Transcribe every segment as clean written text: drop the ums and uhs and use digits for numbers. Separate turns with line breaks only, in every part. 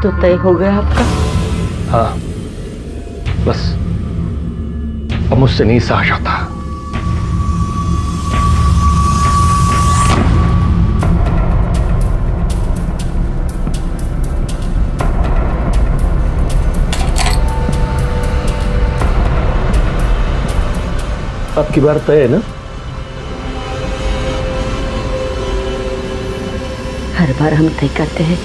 तो तय हो गया आपका?
हाँ, बस अब मुझसे नहीं सहा जाता। अब की बार तय है ना?
हर बार हम तय करते हैं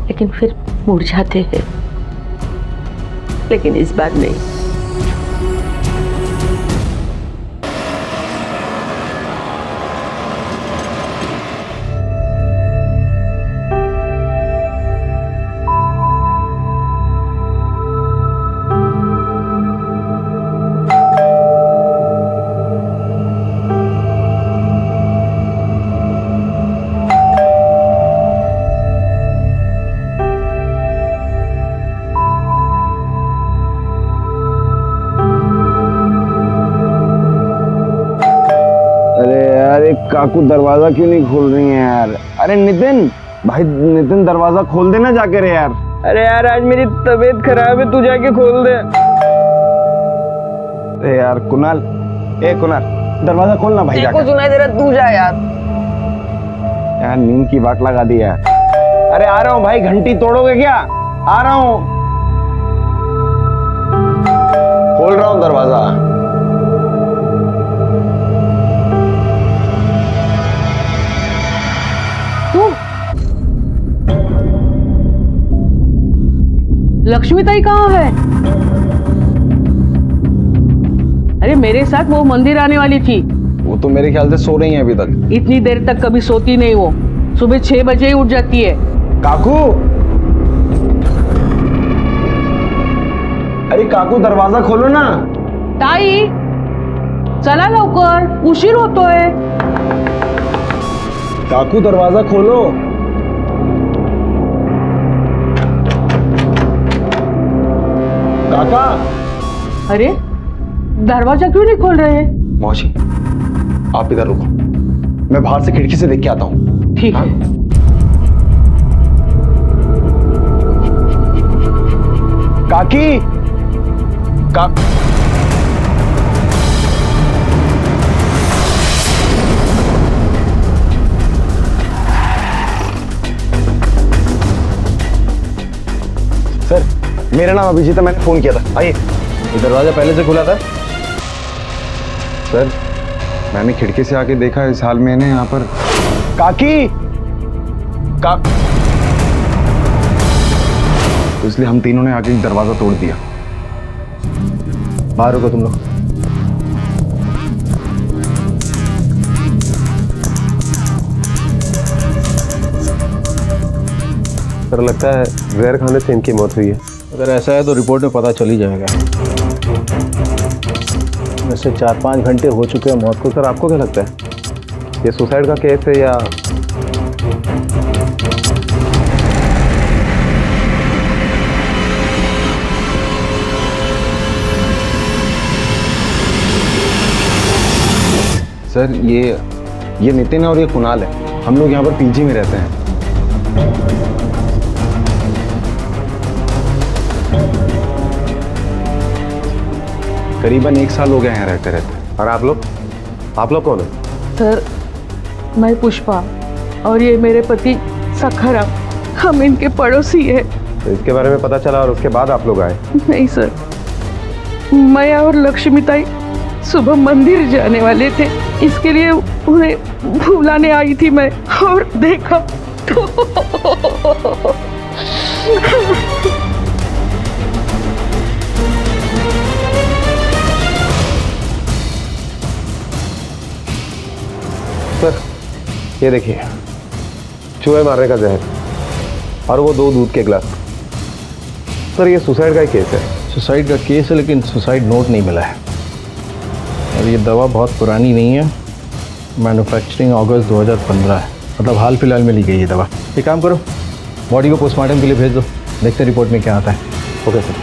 लेकिन फिर मुड़ जाते हैं, लेकिन इस बार नहीं।
काकू दरवाजा क्यों नहीं खोल रही है यार? अरे नितिन भाई, नितिन दरवाजा खोल देना जाके रे यार।
अरे यार आज मेरी तबीयत खराब है, तू जाके खोल दे।
अरे यार कुणाल, कुणाल दरवाजा खोलना भाई जाके।
को सुनाई दे रहा, तू जा यार।
यार नींद की वाट लगा दी यार। अरे आ रहा हूँ भाई, घंटी तोड़ोगे क्या? आ रहा हूँ, खोल रहा हूँ दरवाजा।
लक्ष्मी ताई कहाँ है? अरे मेरे साथ वो मंदिर आने वाली थी।
वो तो मेरे ख्याल से सो रही है अभी तक।
इतनी देर तक कभी सोती नहीं वो, सुबह 6 बजे ही उठ जाती है।
काकू, अरे काकू दरवाजा खोलो ना।
ताई चला लवकर, उशीर होतोय।
काकू दरवाजा खोलो। काका,
अरे दरवाजा क्यों नहीं खोल रहे?
मौसी आप इधर रुको, मैं बाहर से खिड़की से देख के आता हूँ।
ठीक है।
काकी, सर मेरा नाम अभिजीत है, मैंने फोन किया था। आइए।
दरवाजा पहले से खुला था?
सर मैंने खिड़की से आके देखा, इस हाल में यहाँ पर। काकी, तो इसलिए हम तीनों ने आके दरवाजा तोड़ दिया।
बाहर रुको तुम लोग।
सर लगता है जहर खाने से इनकी मौत हुई है।
अगर ऐसा है तो रिपोर्ट में पता चल ही जाएगा। वैसे 4-5 घंटे हो चुके हैं मौत को।
सर आपको क्या लगता है, ये सुसाइड का केस है या?
सर ये नितिन है और ये कुणाल है। हम लोग यहाँ पर पीजी में रहते हैं। करीबन 1 साल हो गया यहाँ रहते रहते।
और आप लोग कौन है?
सर मैं पुष्पा और ये मेरे पति सखाराम, हम इनके पड़ोसी है।
तो इसके बारे में पता चला और उसके बाद आप लोग आए?
नहीं सर, मैं और लक्ष्मी ताई सुबह मंदिर जाने वाले थे, इसके लिए उन्हें बुलाने आई थी मैं, और देखा तो
सर ये देखिए, चूहे मारने का जहर और वो 2 दूध के गिलास। सर ये सुसाइड का ही केस है।
सुसाइड का केस है लेकिन सुसाइड नोट नहीं मिला है। और ये दवा बहुत पुरानी नहीं है, मैन्युफैक्चरिंग अगस्त 2015 है, मतलब हाल फिलहाल में ली गई ये दवा। एक काम करो, बॉडी को पोस्टमार्टम के लिए भेज दो, देखते रिपोर्ट में क्या आता है।
Okay sir.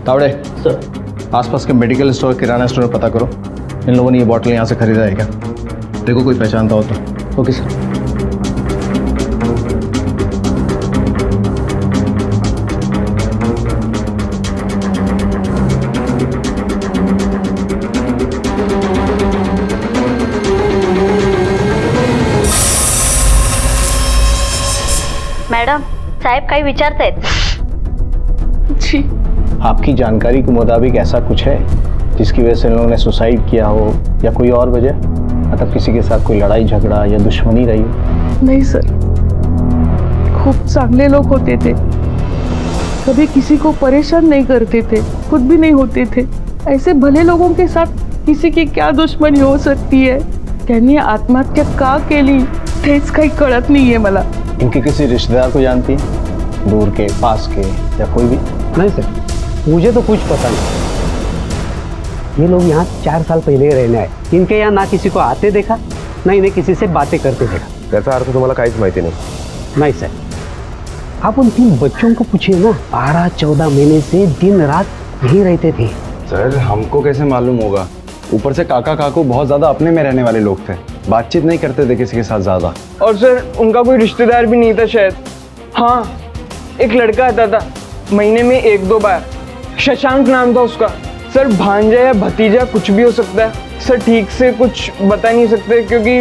तावड़े सर, आसपास के मेडिकल स्टोर, किराना स्टोर में पता करो इन लोगों ने ये बॉटल यहाँ से खरीदा है क्या। देखो कोई पहचानता हो तो। Okay sir.
काही विचारतायत.
जी
आपकी जानकारी के मुताबिक ऐसा कुछ है जिसकी वजह से इन लोगों ने सुसाइड किया हो या कोई और वजह, मतलब किसी के साथ कोई लड़ाई झगड़ा या दुश्मनी रही हो?
नहीं सर, खूब चांगले लोग होते थे, कभी किसी को परेशान नहीं करते थे, खुद भी नहीं होते थे. ऐसे भले लोगों के साथ किसी की क्या दुश्मनी हो सकती है? त्यांनी आत्महत्या का केली तेच काही कळत नाहीये मला.
इनके किसी रिश्तेदार को जानती है, दूर के पास के या कोई भी?
नहीं सर, मुझे तो कुछ पता नहीं. ये लोग यहाँ 4 साल पहले रहने आए. इनके यहाँ ना किसी को आते देखा, ना इन्हें किसी से बातें करते देखा.
त्याचा अर्थ तुम्हाला काहीच माहिती नाही.
नहीं सर, आप उन 3 बच्चों को पूछिए ना. 12-14 महीने से दिन रात यहीं रहते थे.
सर हमको कैसे मालूम होगा? ऊपर से काका काकू बहुत ज्यादा अपने में रहने वाले लोग थे, बातचीत नहीं करते थे किसी के साथ ज्यादा.
और सर उनका कोई रिश्तेदार भी नहीं था शायद. हाँ, एक लड़का आता था महीने में 1-2 बार. शशांक नाम था उसका. सर भांजा या भतीजा कुछ भी हो सकता है. सर ठीक से कुछ बता नहीं सकते क्योंकि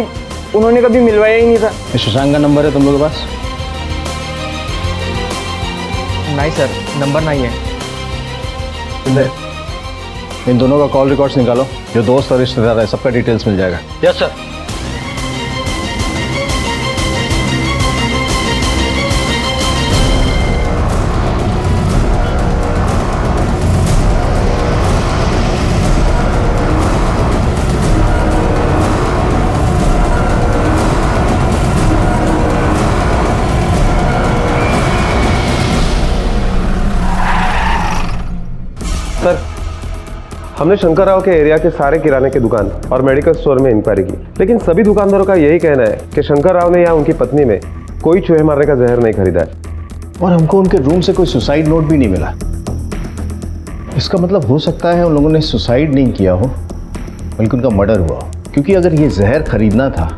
उन्होंने कभी मिलवाया ही नहीं था.
ये शशांक का नंबर है तुम लोगों के पास?
नहीं सर, नंबर नहीं है.
इन दोनों का कॉल रिकॉर्ड्स निकालो, जो दोस्त और रिश्तेदार है सबका डिटेल्स मिल जाएगा.
Yes sir.
सर, हमने शंकर राव के एरिया के सारे किराने की दुकान और मेडिकल स्टोर में इंक्वायरी की, लेकिन सभी दुकानदारों का यही कहना है कि शंकर राव ने या उनकी पत्नी में कोई चूहे मारने का जहर नहीं खरीदा है.
और हमको उनके रूम से कोई सुसाइड नोट भी नहीं मिला. इसका मतलब हो सकता है उन लोगों ने सुसाइड नहीं किया हो, बल्कि उनका मर्डर हुआ हो. क्योंकि अगर ये जहर खरीदना था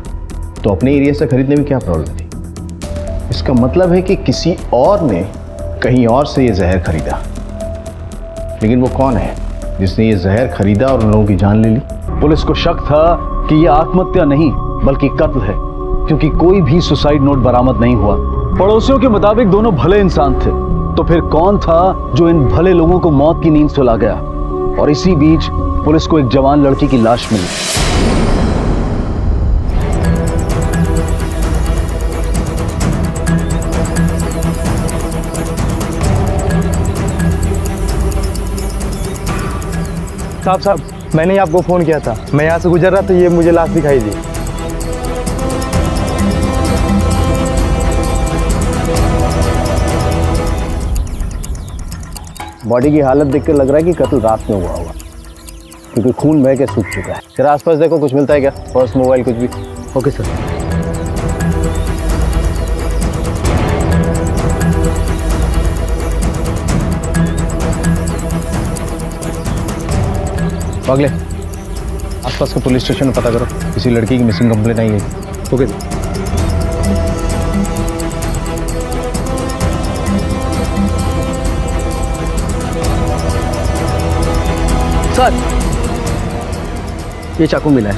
तो अपने एरिया से खरीदने में क्या प्रॉब्लम थी? इसका मतलब है कि किसी और ने कहीं और से ये जहर खरीदा. लेकिन वो कौन है जिसने ये जहर खरीदा और उन लोगों की जान ले ली?
पुलिस को शक था कि ये आत्महत्या नहीं बल्कि कत्ल है, क्योंकि कोई भी सुसाइड नोट बरामद नहीं हुआ. पड़ोसियों के मुताबिक दोनों भले इंसान थे, तो फिर कौन था जो इन भले लोगों को मौत की नींद सुला गया? और इसी बीच पुलिस को एक जवान लड़की की लाश मिली.
साहब, मैंने ही आपको फ़ोन किया था. मैं यहाँ से गुजर रहा तो ये मुझे लाश दिखाई दी.
बॉडी की हालत देख के लग रहा है कि कत्ल रात में हुआ होगा, क्योंकि खून बह के सूख चुका है. तेरा आसपास देखो, कुछ मिलता है क्या? पर्स, मोबाइल, कुछ भी?
Okay sir.
अगले आसपास के पुलिस स्टेशन में पता करो, किसी लड़की की मिसिंग कंप्लेंट आई है.
ओके
सर, ये चाकू मिला है.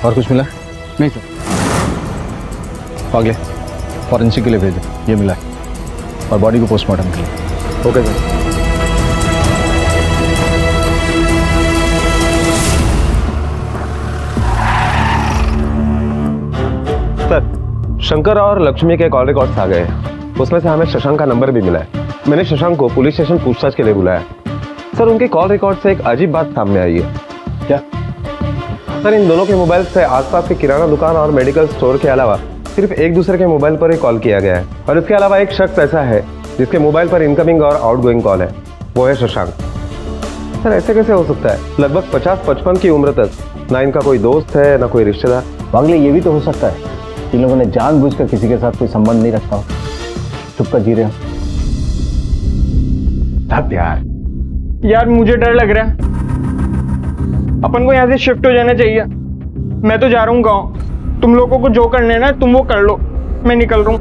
और कुछ मिला?
नहीं सर.
अगले फॉरेंसिक के लिए भेजो, ये मिला है. और बॉडी को पोस्टमार्टम के लिए.
Okay sir. सर, शंकर और लक्ष्मी के कॉल रिकॉर्ड्स आ गए. उसमें से हमें शशांक का नंबर भी मिला है. मैंने शशांक को पुलिस स्टेशन पूछताछ के लिए बुलाया. सर, उनके कॉल रिकॉर्ड से एक अजीब बात सामने आई है.
क्या?
सर, इन दोनों के मोबाइल से आसपास के किराना दुकान और मेडिकल स्टोर के अलावा सिर्फ एक दूसरे के मोबाइल पर ही कॉल किया गया है. और इसके अलावा एक शख्स ऐसा है जिसके मोबाइल पर इनकमिंग और आउटगोइंग कॉल है, वो है शशांक. सर, ऐसे कैसे हो सकता है? लगभग 50-55 की उम्र तक ना इनका कोई दोस्त है ना कोई रिश्तेदार.
अगले ये भी तो हो सकता है इन लोगों ने जानबूझकर किसी के साथ कोई संबंध नहीं रखा हो, चुपकर जी रहे हो.
यार मुझे डर लग रहा है. अपन को यहाँ से शिफ्ट हो जाना चाहिए. मैं तो जा रहा हूँ गाँव. तुम लोगों को जो करने ना तुम वो कर लो, मैं निकल रहा हूँ.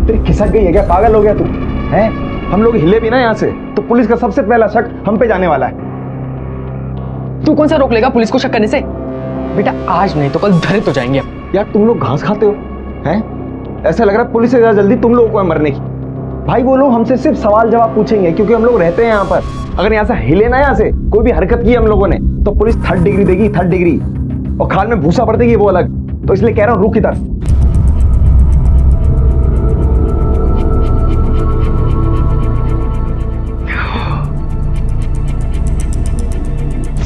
तेरी खिसक गई है क्या? पागल हो गया तू? हैं? हम लोग हिले भी ना यहाँ से तो पुलिस का सबसे पहला शक हम पे जाने वाला है.
तू कौन सा रोक लेगा पुलिस को शक करने से? बेटा आज नहीं तो कल धरे तो जाएंगे.
यार तुम लोग घास खाते हो हैं? ऐसा लग रहा है पुलिस से ज्यादा जल्दी तुम लोगों को है मरने की। भाई वो लोग हमसे सिर्फ सवाल जवाब पूछेंगे क्योंकि हम लोग रहते हैं यहाँ पर। अगर यहाँ से हिले ना, यहाँ से कोई भी हरकत की हम लोगों ने, तो पुलिस 3rd डिग्री देगी, 3rd डिग्री, और खाल में भूसा भर देगी वो अलग। तो इसलिए कह रहा हूँ रुक इधर।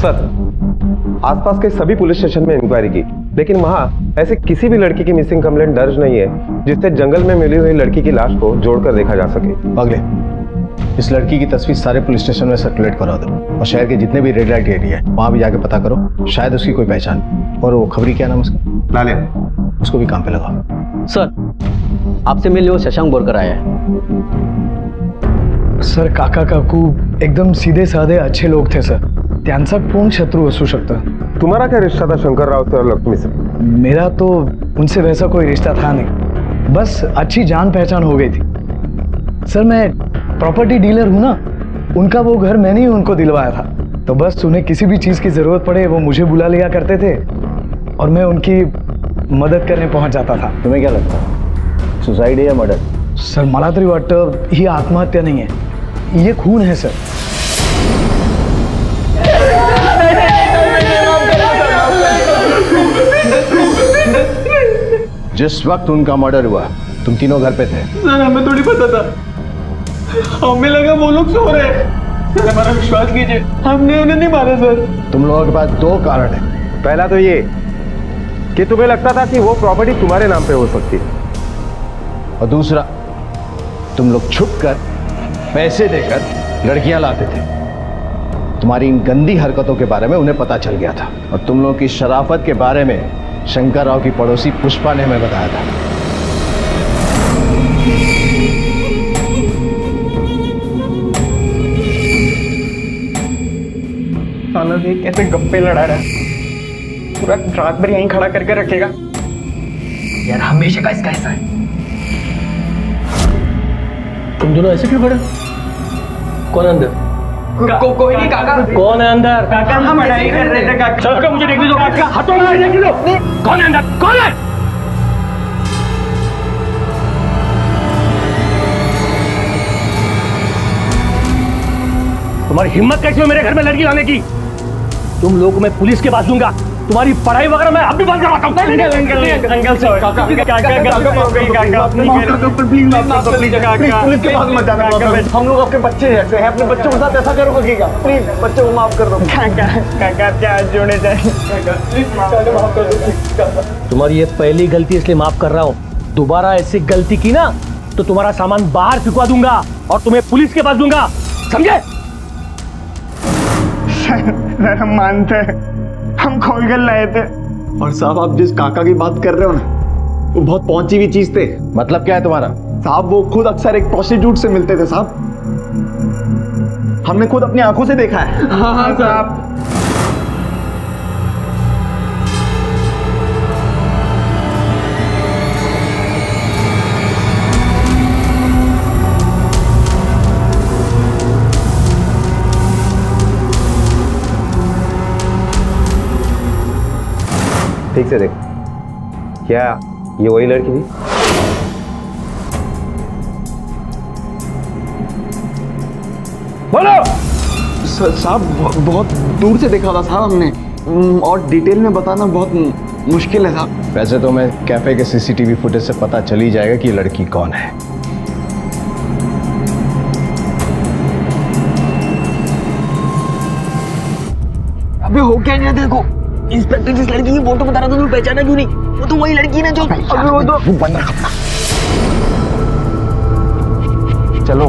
सर, आसपास के सभी पुलिस स्टेशन में इंक्वायरी की, लेकिन वहां ऐसे किसी भी लड़की की मिसिंग कंप्लेंट दर्ज नहीं है जिससे जंगल में मिली हुई लड़की की लाश को जोड़कर देखा जा सके।
अगले इस लड़की की तस्वीर सारे पुलिस स्टेशन में सर्कुलेट करा दो, और शहर के जितने भी रेड लाइट एरिया है वहां भी जाके पता करो, शायद उसकी कोई पहचान। और वो खबरी क्या नाम उसका?
लाले,
उसको भी काम पे लगाओ।
सर, आपसे मिलने वो शशांक बोरकर आया है।
सर, काका काकू एकदम सीधे साधे अच्छे लोग थे सर, त्यांचा कोण शत्रू असू शकता?
तुम्हारा क्या रिश्ता था शंकर राव से और लक्ष्मी से?
मेरा तो उनसे वैसा कोई रिश्ता था नहीं, बस अच्छी जान पहचान हो गई थी। सर, मैं प्रॉपर्टी डीलर हूँ ना, उनका वो घर मैंने ही उनको दिलवाया था, तो बस उन्हें किसी भी चीज़ की ज़रूरत पड़े वो मुझे बुला लिया करते थे और मैं उनकी मदत करने पहुँच जाता था।
तुम्हें क्या लगता है, सुसाइड है या मर्डर?
सर, मला तरी वाटतं ही आत्महत्या नहीं है, ये खून है सर।
जिस वक्त उनका मर्डर हुआ तुम तीनों घर पे थे?
सर, हमें थोड़ी पता था, हमें लगा वो लोग सो रहे हैं। हमारा विश्वास कीजिए, हमने उन्हें नहीं मारा सर।
तुम लोगों के पास 2 कारण है।
पहला तो ये कि तुम्हें लगता था कि वो प्रॉपर्टी तुम्हारे नाम पे हो सकती है,
और दूसरा, तुम लोग छुप कर पैसे देकर लड़कियां लाते थे। तुम्हारी इन गंदी हरकतों के बारे में उन्हें पता चल गया था, और तुम लोगों की शराफत के बारे में शंकर राव की पड़ोसी पुष्पा ने हमें बताया था।
साला देख कैसे गप्पे लड़ा रहा है, पूरा रात भर यहीं खड़ा करके रखेगा यार, हमेशा का इसका ऐसा है।
तुम दोनों ऐसे क्यों खड़े? कौन है अंदर?
कोई नहीं काका।
कौन है अंदर?
काका, हम पढ़ाई कर रहे थे काका।
चलो मुझे देखने दो। हटो, मुझे देखने दो। कौन है अंदर? कौन है? तुम्हारी हिम्मत कैसी हो मेरे घर में लड़की लाने की? तुम लोगों को मैं पुलिस के पास दूंगा, तुम्हारी पढ़ाई वगैरह मैं अभी बंद करवाता हूँ। अंकल सॉरी, काका
पुलिस के पास मत जाना, हम लोग आपके बच्चे जैसे हैं, अपने बच्चों के साथ ऐसा करोगे क्या? प्लीज बच्चों को माफ कर दो।
काका क्या जोड़े जाए, माफ कर दो।
तुम्हारी ये पहली गलती इसलिए माफ कर रहा हूँ, दोबारा ऐसी गलती की ना तो तुम्हारा सामान बाहर फिकवा दूंगा और तुम्हें पुलिस के पास दूंगा, समझे?
सर, हम मानते हैं, हम खोल कर लाए थे।
और साहब, आप जिस काका की बात कर रहे हो ना, वो बहुत पहुंची हुई चीज थे।
मतलब क्या है तुम्हारा?
साहब, वो खुद अक्सर एक प्रोस्टिट्यूट से मिलते थे साहब, हमने खुद अपनी आंखों से देखा है।
हाँ साहब।
ठीक से देख, क्या ये वही लड़की थी?
बोलो।
साहब, बहुत दूर से देखा था साहब हमने, और डिटेल में बताना बहुत मुश्किल है साहब।
वैसे तो मैं कैफे के सीसीटीवी फुटेज से पता चल ही जाएगा कि ये लड़की कौन है।
अबे हो क्या नहीं, देखो इंस्पेक्टर जिस लड़की की फोटो बता रहा था, तुम्हें पहचाना क्यों नहीं? वो तो वही लड़की ना जो अबे वो तो
बंद रख अपना। चलो।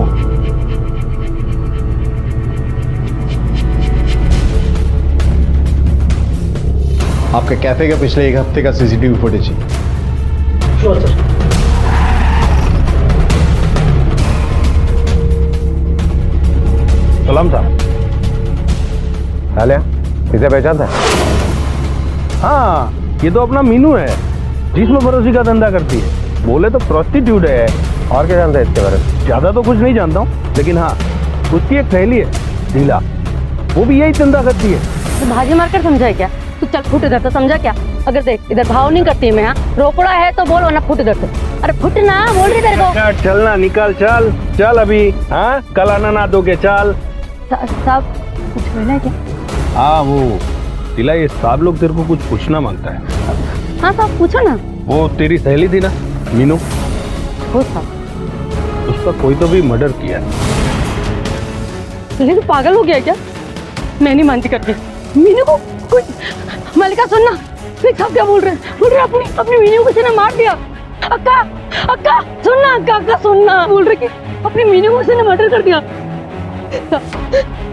आपके कैफे का पिछले 1 हफ्ते का सीसीटीवी फुटेज है।
सलाम साहब। आलिया, इसे पहचानता है?
हाँ, ये तो अपना मीनू है, जिसमें भरोसी का धंधा करती है। बोले तो प्रोस्टिट्यूट है।
और क्या जानता है इसके बारे में?
ज्यादा तो कुछ नहीं जानता हूँ, लेकिन हाँ, उसकी एक सहेली है लीला, वो भी यही धंधा करती है।
तो भाजी मारकर समझा है क्या?
तू चल फुट इधर से, समझा क्या? अगर देख इधर भाव नहीं करती मैं, रोकड़ा है तो बोल, वरना फुट इधर से। अरे फुट ना, बोल रही तेरे को।
चलना, निकल, चल चल अभी। हाँ, कल आना ना दोगे, चल।
साहब कुछ बोला है क्या?
हाँ, वो तिला, ये सब लोग तेरे को कुछ पूछना मांगता है।
हाँ साहब पूछो ना।
वो तेरी सहेली थी ना, मीनू,
हो साहब,
उसका कोई तो भी मर्डर किया।
लेकिन तू पागल हो गया क्या? मैं नहीं मानती करके मीनू को कोई। मलिका सुनना, देख साहब क्या बोल रहे हैं, बोल रहे हैं अपनी मीनू को किसी ने मार दिया। अक्का अक्का सुनना, अक्का सुनना, बोल रहे कि अपनी मीनू को किसी ने मर्डर कर दिया।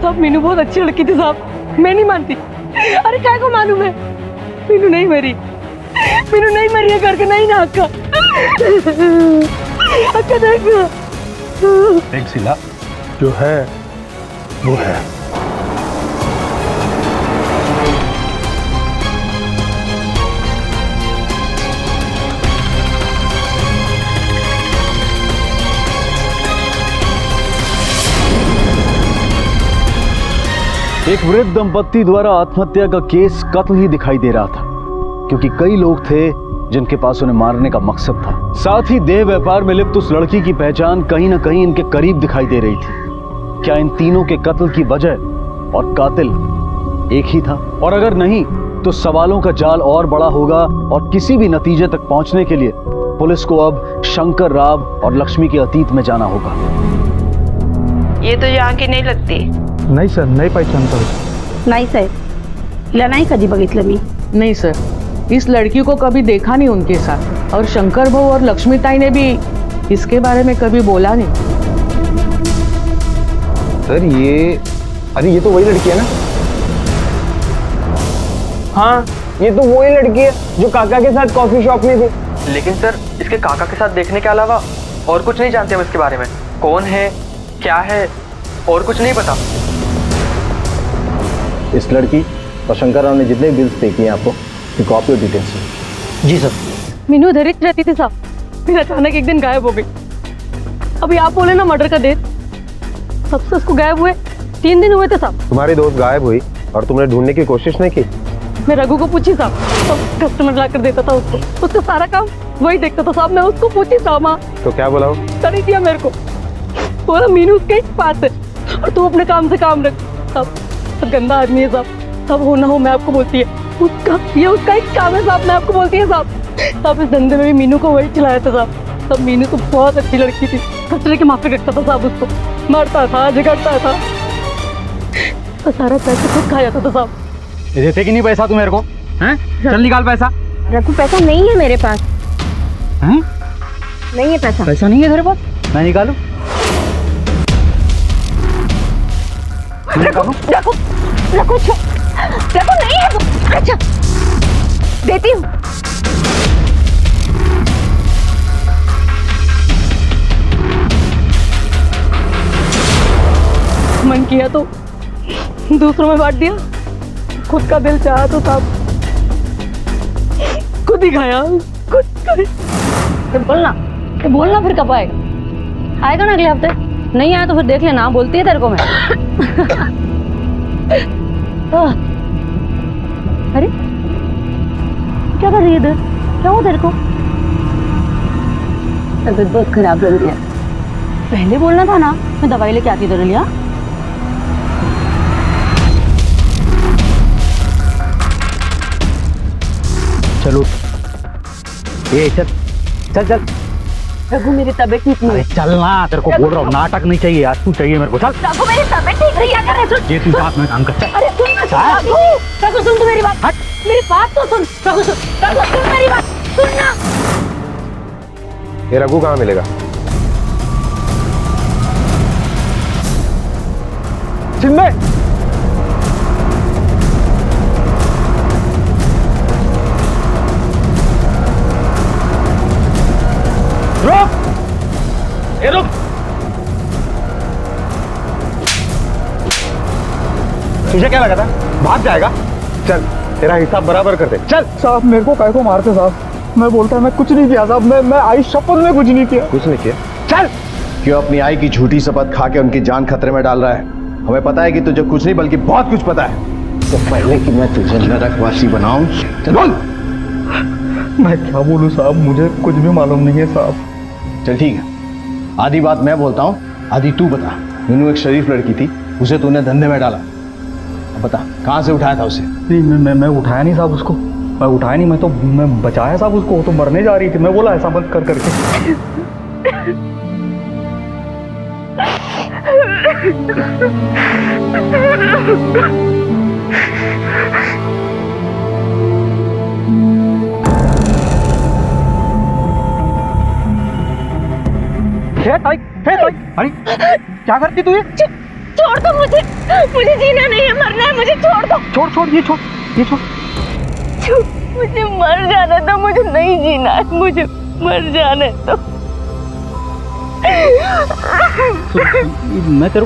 साहब मीनू बहुत अच्छी लड़की थी साहब, मैं नहीं मानती। अरे क्या को मालूम है, मीनू नहीं मरी, मीनू नहीं मरी है करके, नहीं ना अक्का। अक्का देख
सिला, जो है वो है।
एक वृद्ध दंपत्ति द्वारा आत्महत्या का केस कत्ल ही दिखाई दे रहा था, क्योंकि कई लोग थे जिनके पास उन्हें मारने का मकसद था। साथ ही देह व्यापार में लिप्त उस लड़की की पहचान कहीं ना कहीं इनके करीब दिखाई दे रही थी। क्या इन तीनों के कत्ल की वजह और कातिल एक ही था? और अगर नहीं तो सवालों का जाल और बड़ा होगा और किसी भी नतीजे तक पहुंचने के लिए पुलिस को अब शंकर राव और लक्ष्मी के अतीत में जाना होगा।
ये तो यहाँ की नहीं लगती।
नाही सर, नाही पहचानता।
नाही साहेब, हिला नाही कधी बघितलं मी।
नहीं सर, इस लड़की को कभी देखा नहीं उनके साथ, और शंकर भाऊ और लक्ष्मीताई ने भी इसके बारे में कभी बोला नहीं।
सर अरे ये तो वही लड़की है ना?
हाँ, ये तो वही लड़की है जो काका के साथ कॉफी शॉप में थी।
लेकिन सर इसके काका के साथ देखने के अलावा और कुछ नहीं जानते हम इसके बारे में। कौन है, क्या है, और कुछ नहीं पता।
इस लड़की और शंकर राव ने जितने बिल्स पे किए आपको कॉपी और डिटेल्स।
जी सर।
मीनू इधर ही रहती थी साहब, फिर अचानक एक दिन गायब हो गई। अभी आप बोले ना मर्डर का डेट, सबसे उसको गायब हुए 3 दिन हुए थे साहब।
तुम्हारी दोस्त गायब हुई और तुमने ढूंढने की कोशिश नहीं की?
मैं रघु को पूछी साहब, तो कस्टमर ला कर देता था उसको, उसका सारा काम वही देखता था साहब। मैं उसको पूछी साहब, माँ
तो क्या बोला?
कर ही दिया मेरे को, बोला मीनू उसके एक पास है और तू अपने काम से काम रख। साहब गंदा आदमी है साहब, सब हो ना हो मैं आपको बोलती है, ये उसका एक काम है साहब, मैं आपको बोलती है साहब। साहब इस धंधे में भी मीनू को वही चलाया था साहब। तब मीनू तो बहुत अच्छी लड़की थी, खतरे के माफी रखता था साहब, उसको मारता था, झगड़ता था, तो सारा पैसा खुद खा जाता था साहब।
देते कि नहीं पैसा तू मेरे को? हैं? चल निकाल पैसा।
रघु पैसा नहीं है मेरे पास।
हैं?
नहीं है पैसा।
पैसा नहीं है तेरे पास? मैं निकालूं?
रघु रघु रघु रघु नहीं है वो। अच्छा देती हूँ। मन किया तो दूसरों में बांट दिया, खुद का दिल चाहा तो साहब खुद ही खाया, खुद खाया। बोलना फिर कब आएगा? आएगा ना अगले हफ्ते। नहीं आया तो फिर देख लेना, बोलती है तेरे को मैं। अरे क्या कर रही है इधर? क्या हुआ तेरे को? तबीयत बहुत खराब लग रही है। पहले बोलना था ना, मैं दवाई लेके आती तेरे लिए।
चलो ये चल चल चल।
रघु मेरी तबीयत ठीक नहीं है।
चलना, तेरे को बोल रहा हूँ, नाटक नहीं चाहिए आज, तू चाहिए मेरे को। चल
रघु मेरी तबीयत ठीक नहीं है, क्या कर?
ये तू साथ में काम कर।
अरे सुन ना रघु, रघु सुन तो मेरी बात, हट मेरी बात तो सुन। रघु सुन, रघु सुन मेरी बात, सुन ना।
ये रघु कहाँ मिलेगा?
चिन्मय,
रुक, ये रुक।
तुझे क्या लगा था भाग जाएगा? चल तेरा हिसाब बराबर कर दे, चल।
साहब मेरे को काय को मारते साहब? मैं बोलता मैं कुछ नहीं किया साहब, मैं आई शपथ में कुछ नहीं किया।
कुछ नहीं किया? चल।
क्यों अपनी आई की झूठी शपथ खा के उनकी जान खतरे में डाल रहा है? हमें पता है कि तुझे कुछ नहीं बल्कि बहुत कुछ पता है।
इससे पहले कि मैं तुझे नरकवासी बनाऊं, चल बोल।
मैं क्या बोलूं साहब, मुझे कुछ भी मालूम नहीं है साहब।
चल ठीक है, आधी बात मैं बोलता हूँ, आधी तू बता। मीनू एक शरीफ लड़की थी, उसे तूने धंधे में डाला। अब बता कहाँ से उठाया था उसे?
नहीं मैं उठाया नहीं साहब उसको, मैं उठाया नहीं, मैं बचाया साहब उसको, वो तो मरने जा रही थी। मैं बोला ऐसा मत कर करके।
अरे क्या करती तू ये?
छोड़ दो मुझे, मुझे जीना नहीं है, मरना है, मुझे छोड़ दो।
छोड़ ये छोड़।
मुझे मर जाना था, मुझे नहीं जीना है, मुझे मर जाना है तो।
मैं तेरे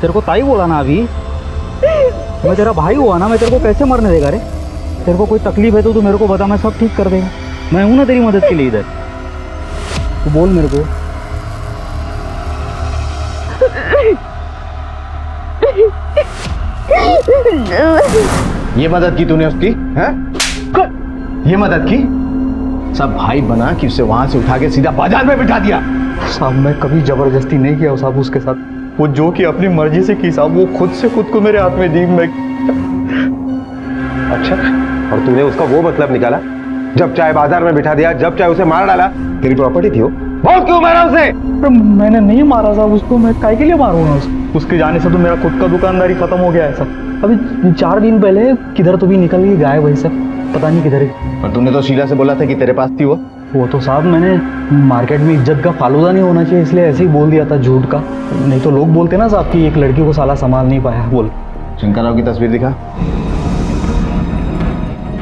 को ताई बोला ना अभी, मैं तेरा भाई हुआ ना, मैं तेरे को कैसे मरने देगा रे? तेरे को कोई तकलीफ है तो तू मेरे को बता, मैं सब ठीक कर देगा। मैं हूं ना तेरी मदद के लिए इधर, तू बोल मेरे को।
ये मदद की तूने उसकी, हैं? ये मदद की? सब भाई बना कि उसे वहां से उठा के सीधा बाजार में बिठा दिया।
साहब मैं कभी जबरदस्ती नहीं किया साहब उसके साथ, वो जो कि अपनी मर्जी से की साहब, वो खुद से खुद को मेरे हाथ में दी। मैं
अच्छा, और तूने उसका वो मतलब निकाला? जब चाहे बाजार में बिठा दिया, जब चाहे उसे मार डाला। तेरी प्रॉपर्टी थी वो, बहुत क्यों मारा उसे?
मैंने नहीं मारा साहब उसको, मैं काहे के लिए मारूंगा उसको? उसके जाने से तो मेरा खुद का दुकानदारी खत्म हो गया है साहब। अभी 4 दिन पहले किधर तो भी निकल गई गायब है सब, पता नहीं किधर है।
पर तूने तो शीला से बोला था कि तेरे पास थी वो
तो साहब मैंने मार्केट में इज्जत का फालूदा नहीं होना चाहिए, इसलिए ऐसे ही बोल दिया था झूठ का। नहीं तो लोग बोलते ना साहब कि एक लड़की को साला संभाल नहीं पाया। बोल।
शंकर राव की तस्वीर दिखा,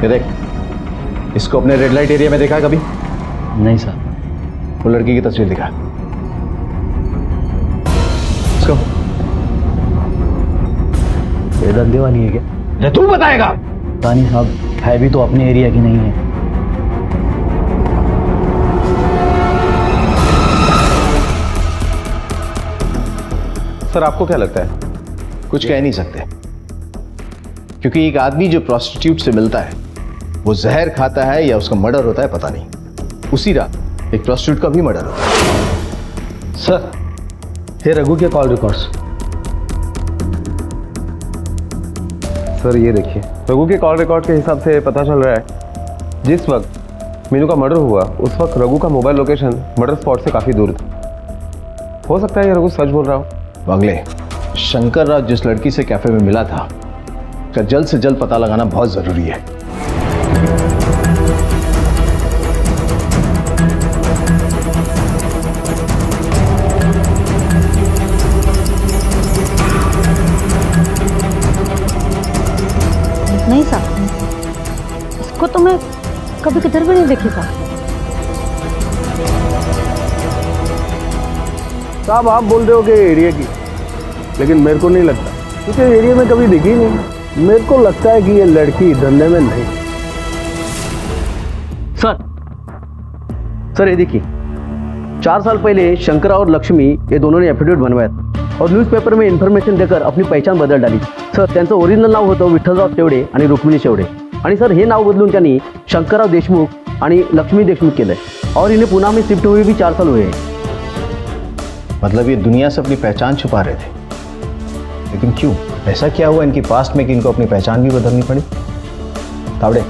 ये देख। इसको अपने रेड लाइट एरिया में देखा कभी?
नहीं साहब।
वो लड़की की तस्वीर दिखा इसको।
ये धंधे वाली है क्या?
ये तू बताएगा?
तानी साहब है भी तो अपने एरिया की नहीं है।
सर आपको क्या लगता है?
कुछ कह नहीं सकते, क्योंकि एक आदमी जो प्रोस्टिट्यूट से मिलता है वो जहर खाता है या उसका मर्डर होता है पता नहीं। उसी रात एक प्रोस्टिट्यूट का भी मर्डर होता है।
सर ये रघु के कॉल रिकॉर्ड्स।
सर ये देखिए, रघु के कॉल रिकॉर्ड के हिसाब से पता चल रहा है जिस वक्त मीनू का मर्डर हुआ उस वक्त रघु का मोबाइल लोकेशन मर्डर स्पॉट से काफी दूर था। हो सकता है ये रघु सच बोल रहा हो।
बंगले शंकर राव जिस लड़की से कैफे में मिला था उसका जल्द से जल्द पता लगाना बहुत जरूरी है।
नहीं साहब, इसको तो मैं कभी किधर भी नहीं देखी साहब।
साहब आप बोल रहे हो कि एरिया की, लेकिन मेरे को नहीं लगता, क्योंकि एरिया में कभी दिखी नहीं। मेरे को लगता है कि ये लड़की धंधे में नहीं।
सर ये देखिए, 4 साल पहले शंकरा और लक्ष्मी ये दोनों ने एफिडेविट बनवाया था और न्यूज़पेपर में इन्फॉर्मेशन देकर अपनी पहचान बदल डाली। सर त्यांचं ओरिजिनल नाव होतं विठ्ठलराव शेवडे आणि रुक्मिणी शेवडे, आणि सर हे नाव बदलून त्यांनी शंकरराव देशमुख आणि लक्ष्मी देशमुख केलंय और इन्हें पुणे में शिफ्ट हुए भी 4 साल हुए हैं।
मतलब ये दुनिया से अपनी पहचान छुपा रहे थे, लेकिन क्यों? ऐसा क्या हुआ इनकी पास्ट में कि इनको अपनी पहचान भी बदलनी पड़ी? तावड़े,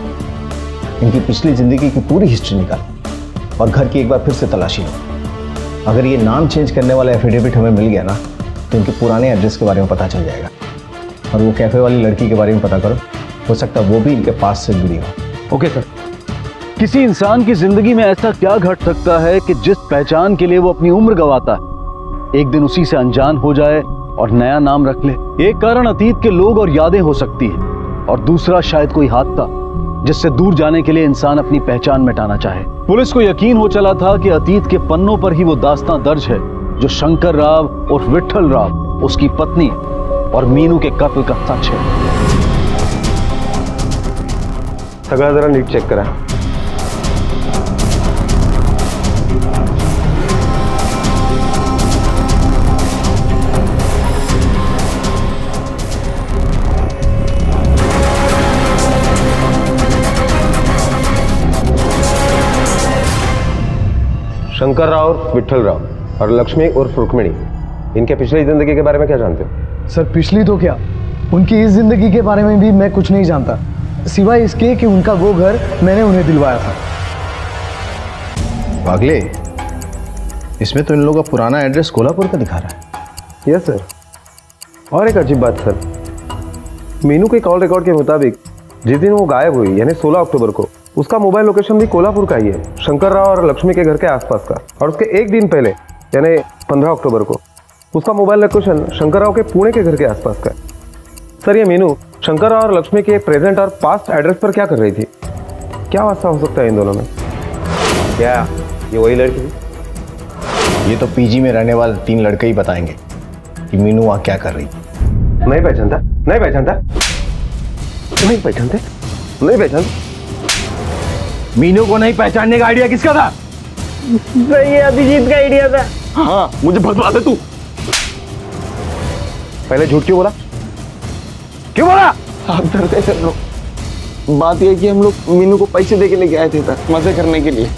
इनकी पिछली जिंदगी की पूरी हिस्ट्री निकाल और घर की एक बार फिर से तलाशी लो। अगर ये नाम चेंज करने वाला एफिडेविट हमें मिल गया ना तो इनके पुराने एड्रेस के बारे में पता चल जाएगा। और वो कैफे वाली लड़की के बारे में पता करो, हो सकता है वो भी इनके पास से जुड़ी हो। Okay sir.
किसी इंसान की जिंदगी में ऐसा क्या घट सकता है कि जिस पहचान के लिए वो अपनी उम्र गंवाता है एक दिन उसी से अनजान हो जाए और नया नाम रख ले? एक कारण अतीत के लोग और यादें हो सकती है, और दूसरा शायद कोई हादसा जिससे दूर जाने के लिए इंसान अपनी पहचान मिटाना चाहे। पुलिस को यकीन हो चला था कि अतीत के पन्नों पर ही वो दास्तां दर्ज है जो शंकर राव और विठ्ठल राव, उसकी पत्नी और मीनू के कत्ल का सच है।
सगळं जरा नीट चेक करा। शंकर राव और विठल राव और लक्ष्मी उर्फ रुक्मिणी, इनके पिछली जिंदगी के बारे में क्या जानते हो?
सर पिछली तो क्या, उनकी इस जिंदगी के बारे में भी मैं कुछ नहीं जानता, सिवाय इसके कि उनका वो घर मैंने उन्हें दिलवाया था।
पागले, इसमें तो इन लोगों का पुराना एड्रेस कोल्हापुर का दिखा रहा है।
Yes sir. और एक अजीब बात सर, मीनू के कॉल रिकॉर्ड के मुताबिक जिस दिन वो गायब हुई यानी 16 अक्टूबर को, उसका मोबाइल लोकेशन भी कोल्हापुर का ही है, शंकर राव और लक्ष्मी के घर के आसपास का। और उसके एक दिन पहले यानी 15 अक्टूबर को उसका मोबाइल लोकेशन शंकर राव के पुणे के घर के आसपास का है। सर ये मीनू शंकर राव और लक्ष्मी के प्रेजेंट और पास्ट एड्रेस पर क्या कर रही थी? क्या वास्ता हो सकता है इन दोनों में? क्या ये वही लड़की थी?
ये तो पीजी में रहने वाले 3 लड़के ही बताएंगे कि मीनू वहां क्या कर रही थी।
नहीं पहचानता, नहीं पहचानता, नहीं पहचानते, नहीं पहचानते।
मीनू को नहीं पहचानने का आइडिया किसका था?
सही है, अभिजीत का आइडिया था।
हाँ, मुझे भटवा दे तू।
पहले झूठ क्यों बोला?
क्यों बोला?
आप डरते थे लोग। बात यह है कि हम लोग मीनू को पैसे दे के लेके आए थे मजे करने के लिए।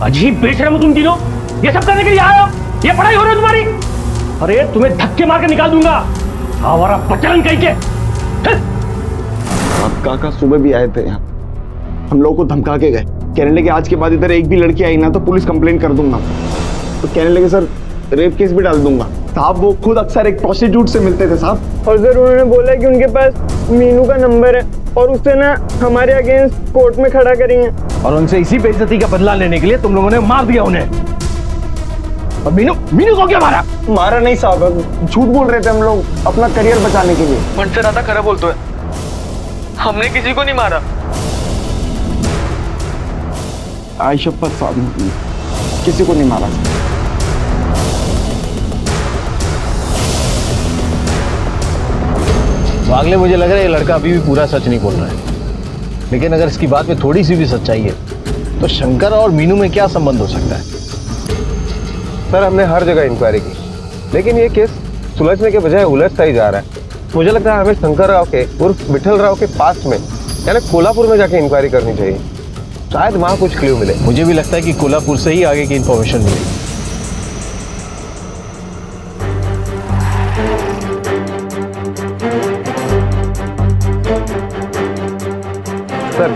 अजीब बेशरम हो तुम तीनों, ये सब करने के लिए आए हो? ये पढ़ाई हो रही है तुम्हारी? अरे तुम्हें धक्के मार के निकाल दूंगा, हमारा बचन कहीं के।
आप काका सुबह भी आए थे यहाँ, हम लोगों को धमका के गए, कहने लगे आज के बाद इधर एक भी लड़की आई ना तो पुलिस कंप्लेंट कर दूंगा। तो कहने लगे सर रेप केस भी डाल दूंगा। साहब वो खुद अक्सर एक प्रोस्टिट्यूट से मिलते थे साहब।
और सर उन्होंने बोला कि उनके पास मीनू का नंबर है और उससे ना हमारे अगेंस्ट कोर्ट में खड़ा करेंगे।
और उनसे इसी बेइज्जती का बदला लेने के लिए तुम लोगों ने मार दिया उन्हें। और मीनू को क्या मारा?
मारा नहीं साहब, झूठ बोल रहे थे हम लोग अपना करियर बचाने के लिए।
मन से ज्यादा खरा बोलते है, हमने किसी को नहीं मारा।
आई शपथ साहब, किसी को नहीं मारा।
अगले मुझे लग रहा है ये लड़का अभी भी पूरा सच नहीं बोल रहा है, लेकिन अगर इसकी बात में थोड़ी सी भी सच्चाई है तो शंकर और मीनू में क्या संबंध हो सकता है?
सर हमने हर जगह इंक्वायरी की, लेकिन ये केस सुलझने के बजाय उलझता ही जा रहा है। मुझे लगता है हमें शंकर राव के उर्फ विठल राव के पास्ट में यानी कोल्हापुर में जाके इंक्वायरी करनी चाहिए, शायद वहाँ कुछ क्लू मिले।
मुझे भी लगता है कि कोल्हापुर से ही आगे की इंफॉर्मेशन मिलेगी।
सर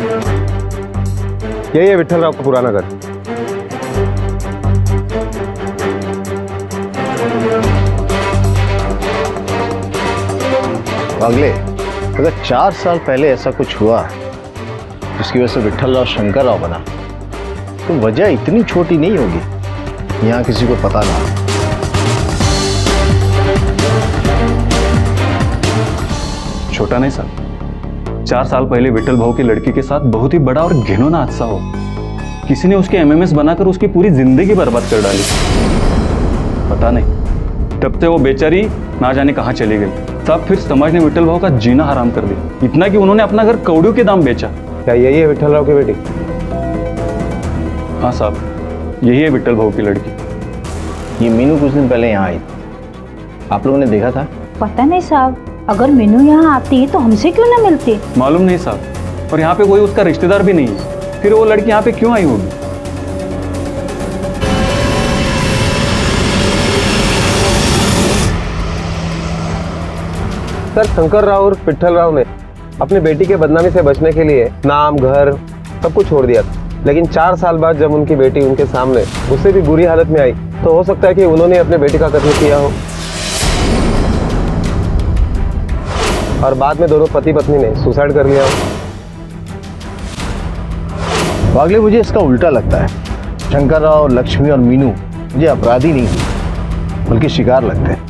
यही है विठल राव का पुराना घर।
अगले अगर 4 साल पहले ऐसा कुछ हुआ जिसकी वजह से विठल राव शंकर राव बना तो वजह इतनी छोटी नहीं होगी यहाँ किसी को पता ना।
छोटा नहीं सर, 4 साल पहले विठल भाऊ की लड़की के साथ बहुत ही बड़ा और घिनौना हादसा हो, किसी ने उसके एमएमएस बनाकर उसकी पूरी जिंदगी बर्बाद कर डाली। पता नहीं तब से वो बेचारी ना जाने कहाँ चली गई। तब फिर समाज ने विठल भाऊ का जीना हराम कर दिया, इतना कि उन्होंने अपना घर कौड़ियों के दाम बेचा।
क्या यही है विठल राव की बेटी?
हाँ साहब, यही है विठल भाऊ की लड़की।
ये मीनू कुछ दिन पहले यहाँ आई थी, आप लोगों ने देखा था?
पता नहीं साहब, अगर मीनू यहाँ आती तो हमसे क्यों ना मिलती?
मालूम नहीं साहब, और यहाँ पे कोई उसका रिश्तेदार भी नहीं है, फिर वो लड़की यहाँ पे क्यों आई होगी?
सर, शंकर राव और पिट्ठल राव ने अपनी बेटी के बदनामी से बचने के लिए नाम, घर सब कुछ छोड़ दिया था। लेकिन 4 साल बाद जब उनकी बेटी उनके सामने उससे भी बुरी हालत में आई, तो हो सकता है कि उन्होंने अपने बेटी का कत्ल किया हो और बाद में दोनों पति पत्नी ने सुसाइड कर लिया हो।
वागले, मुझे इसका उल्टा लगता है। शंकर राव, लक्ष्मी और मीनू मुझे अपराधी नहीं बल्कि शिकार लगते हैं।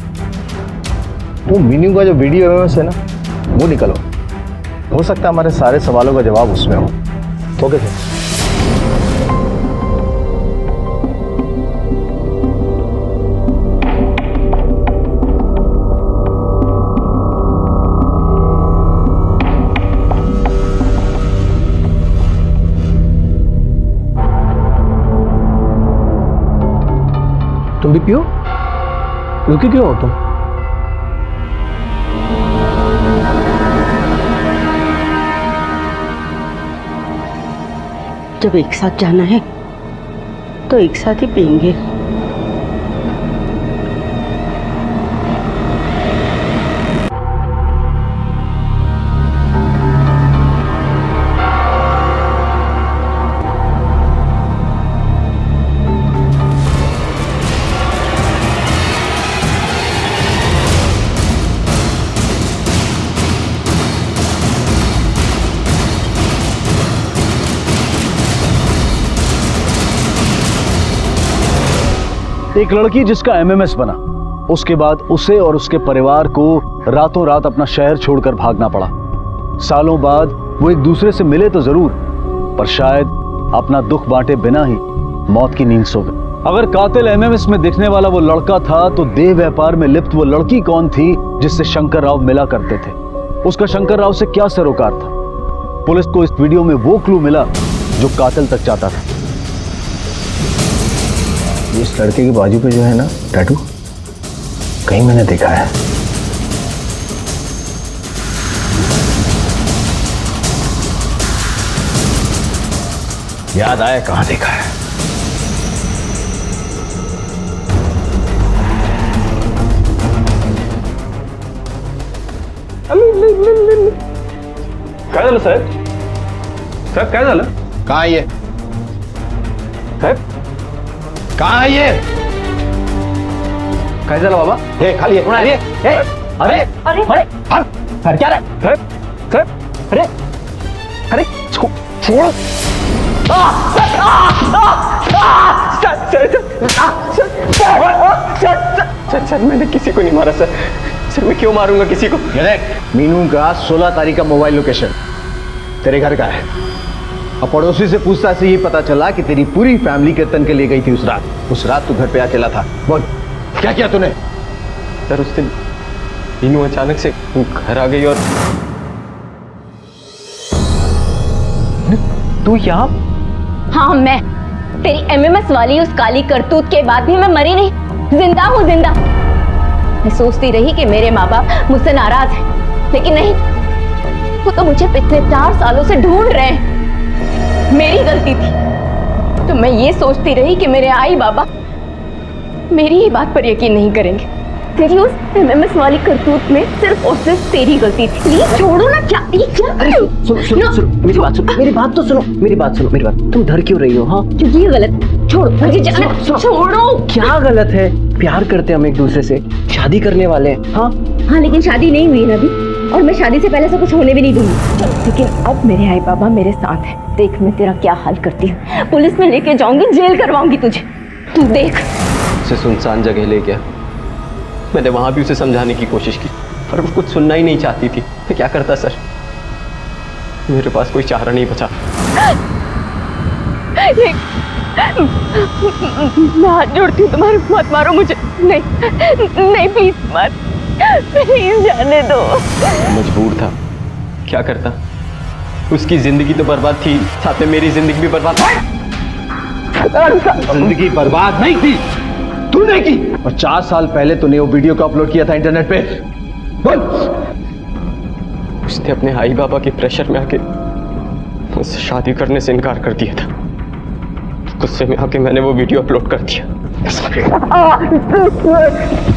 वो मीनू का जो वीडियो एमएमएस है ना, वो निकलो, हो सकता है हमारे सारे सवालों का जवाब उसमें हो।
Okay sir.
तुम भी पियो, रुके क्यों हो तुम?
जब एक साथ जाना है तो एक साथ ही पियेंगे।
एक लड़की जिसका एमएमएस बना, उसके बाद उसे और उसके परिवार को रातों रात अपना शहर छोड़कर भागना पड़ा। सालों बाद वो एक दूसरे से मिले तो जरूर, पर शायद अपना दुख बांटे बिना ही मौत की नींद सो गए। अगर कातिल एमएमएस में दिखने वाला वो लड़का था, तो देह व्यापार में लिप्त वो लड़की कौन थी जिससे शंकर राव मिला करते थे? उसका शंकर राव से क्या सरोकार था? पुलिस को इस वीडियो में वो क्लू मिला जो कातिल तक जाता था।
इस लड़के के बाजू पे जो है ना टैटू, कहीं मैंने देखा है। याद आया कहां देखा है।
काय झालं साहेब? साहेब काय झालं?
कहां है ये?
साहेब
कहां है ये?
काय झालं बाबा?
हे खाली है, खाली है।
अरे
अरे
अरे क्या रे? साहेब साहेब अरे अरे छोड़। सर मैंने किसी को नहीं मारा सर। सर मैं क्यों मारूंगा किसी को?
ये देख, मीनू का 16 तारीख का मोबाइल लोकेशन तेरे घर का है। अब पड़ोसी से पूछताछ से ये पता चला कि तेरी पूरी फैमिली कीर्तन के लिए गई थी उस रात तू घर पे अकेला था। बोल, क्या किया तूने?
सर उस दिन मीनू अचानक से घर आ गई और तू यहाँ?
हाँ, मैं तेरी एमएमएस वाली उस काली करतूत के बाद भी मैं मरी नहीं, जिंदा हूँ, जिंदा। मैं सोचती रही कि मेरे माँ बाप मुझसे नाराज हैं, लेकिन नहीं, वो तो मुझे पिछले 4 सालों से ढूंढ रहे हैं। मेरी गलती थी तो मैं ये सोचती रही कि मेरे आई बाबा मेरी ही बात पर यकीन नहीं करेंगे। तेरी उस एमएमएस वाली करतूत में सिर्फ और सिर्फ तेरी गलती थी। प्लीज छोड़ो ना। क्या
सुनो, मेरी बात सुनो, मेरी बात तो सुनो, मेरी बात सुनो, मेरी बात। तुम डर क्यों रही हो? हाँ,
क्योंकि ये गलत। छोड़ो मुझे जाने। छोड़ो।
क्या गलत है? प्यार करते हम एक दूसरे से, शादी करने वाले हैं। हाँ
हाँ, लेकिन शादी नहीं हुई है ना अभी, और मैं शादी से पहले से कुछ होने भी नहीं दूंगी। लेकिन अब मेरे आई बाबा मेरे साथ है। देख मैं तेरा क्या हाल करती हूँ। पुलिस में लेके जाऊंगी, जेल करवाऊंगी तुझे, तू देख।
उसे सुनसान जगह ले गया। मैंने वहां भी उसे समझाने की कोशिश की, पर वो कुछ सुनना ही नहीं चाहती थी। मैं क्या करता सर? मेरे पास कोई चारा नहीं बचा।
मैं हाथ जोड़ती हूँ तुम्हारे, मत मारो मुझे। नहीं नहीं, प्लीज मत, प्लीज जाने दो।
मजबूर था, क्या करता? उसकी जिंदगी तो बर्बाद थी, साथ में मेरी जिंदगी भी बर्बाद थी।
जिंदगी बर्बाद नहीं थी, तू तूने की। और 4 साल पहले तूने वो वीडियो को अपलोड किया था इंटरनेट पे। बोल।
उसने अपने आई बाबा के प्रेशर में आके मुझसे शादी करने से इनकार कर दिया था। गुस्से में आके मैंने वो वीडियो अपलोड कर दिया।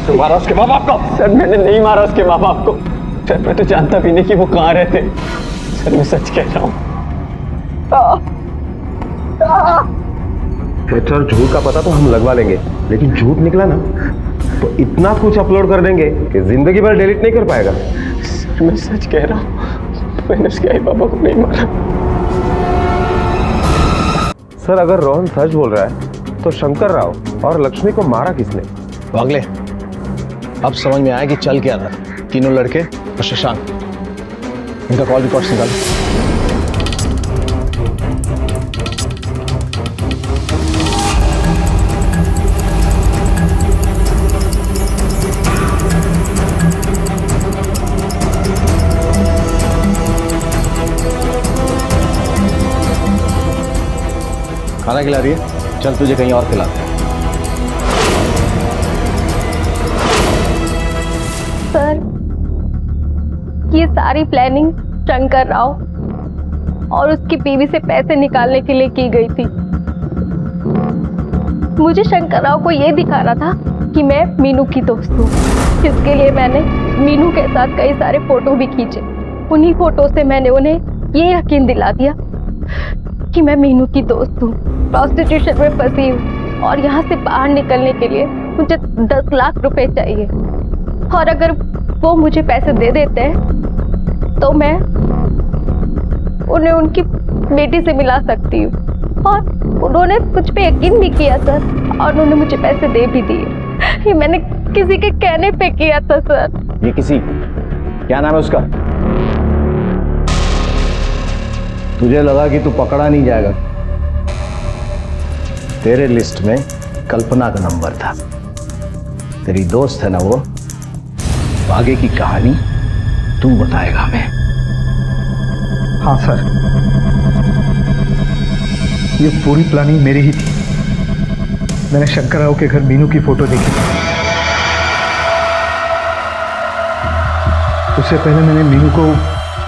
तो मारा उसके माँ बाप को? सर मैंने नहीं मारा उसके माँ बाप को। सर मैं तो जानता भी नहीं कि वो कहाँ रहते। सर मैं सच कह रहा हूँ।
सर झूठ का पता तो हम लगवा लेंगे, लेकिन झूठ निकला ना तो इतना कुछ अपलोड कर देंगे कि जिंदगी भर डिलीट नहीं कर पाएगा।
सर मैं सच कह रहा हूँ, मैंने उसके आई बाबा को नहीं मारा।
सर अगर रोहन सच बोल रहा है तो शंकर राव और लक्ष्मी को मारा किसने?
वागले, अब समझ में आया कि चल क्या रहा था। तीनों लड़के और शशांक, इनका कॉल रिकॉर्ड निकाल। खाना खिला रही है? चल तुझे कहीं और खिलाते हैं।
सर ये सारी प्लानिंग शंकर राव और उसकी बीवी से पैसे निकालने के लिए की गई थी। मुझे शंकर राव को ये दिखाना था कि मैं मीनू की दोस्त हूँ, जिसके लिए मैंने मीनू के साथ कई सारे फोटो भी खींचे। उन्हीं फोटो से मैंने उन्हें ये यकीन दिला दिया कि मैं मीनू की दोस्त हूँ, प्रोस्टिट्यूशन में फंसी हूँ और यहाँ से बाहर निकलने के लिए मुझे 10 लाख रुपए चाहिए। और अगर वो मुझे पैसे दे देते हैं तो मैं उन्हें उनकी बेटी से मिला सकती हूँ। और उन्होंने मुझ पे यकीन भी किया सर, और उन्होंने मुझे पैसे दे भी दिए। ये मैंने किसी के कहने पे किया था सर।
ये किसी, क्या नाम है उसका? तुझे लगा कि तू पकड़ा नहीं जाएगा। तेरे लिस्ट में कल्पना का नंबर था। तेरी दोस्त है ना वो। आगे की कहानी तू बताएगा हमें।
हाँ सर, ये पूरी प्लानिंग मेरी ही थी। मैंने शंकर राव के घर मीनू की फोटो देखी। उससे पहले मैंने मीनू को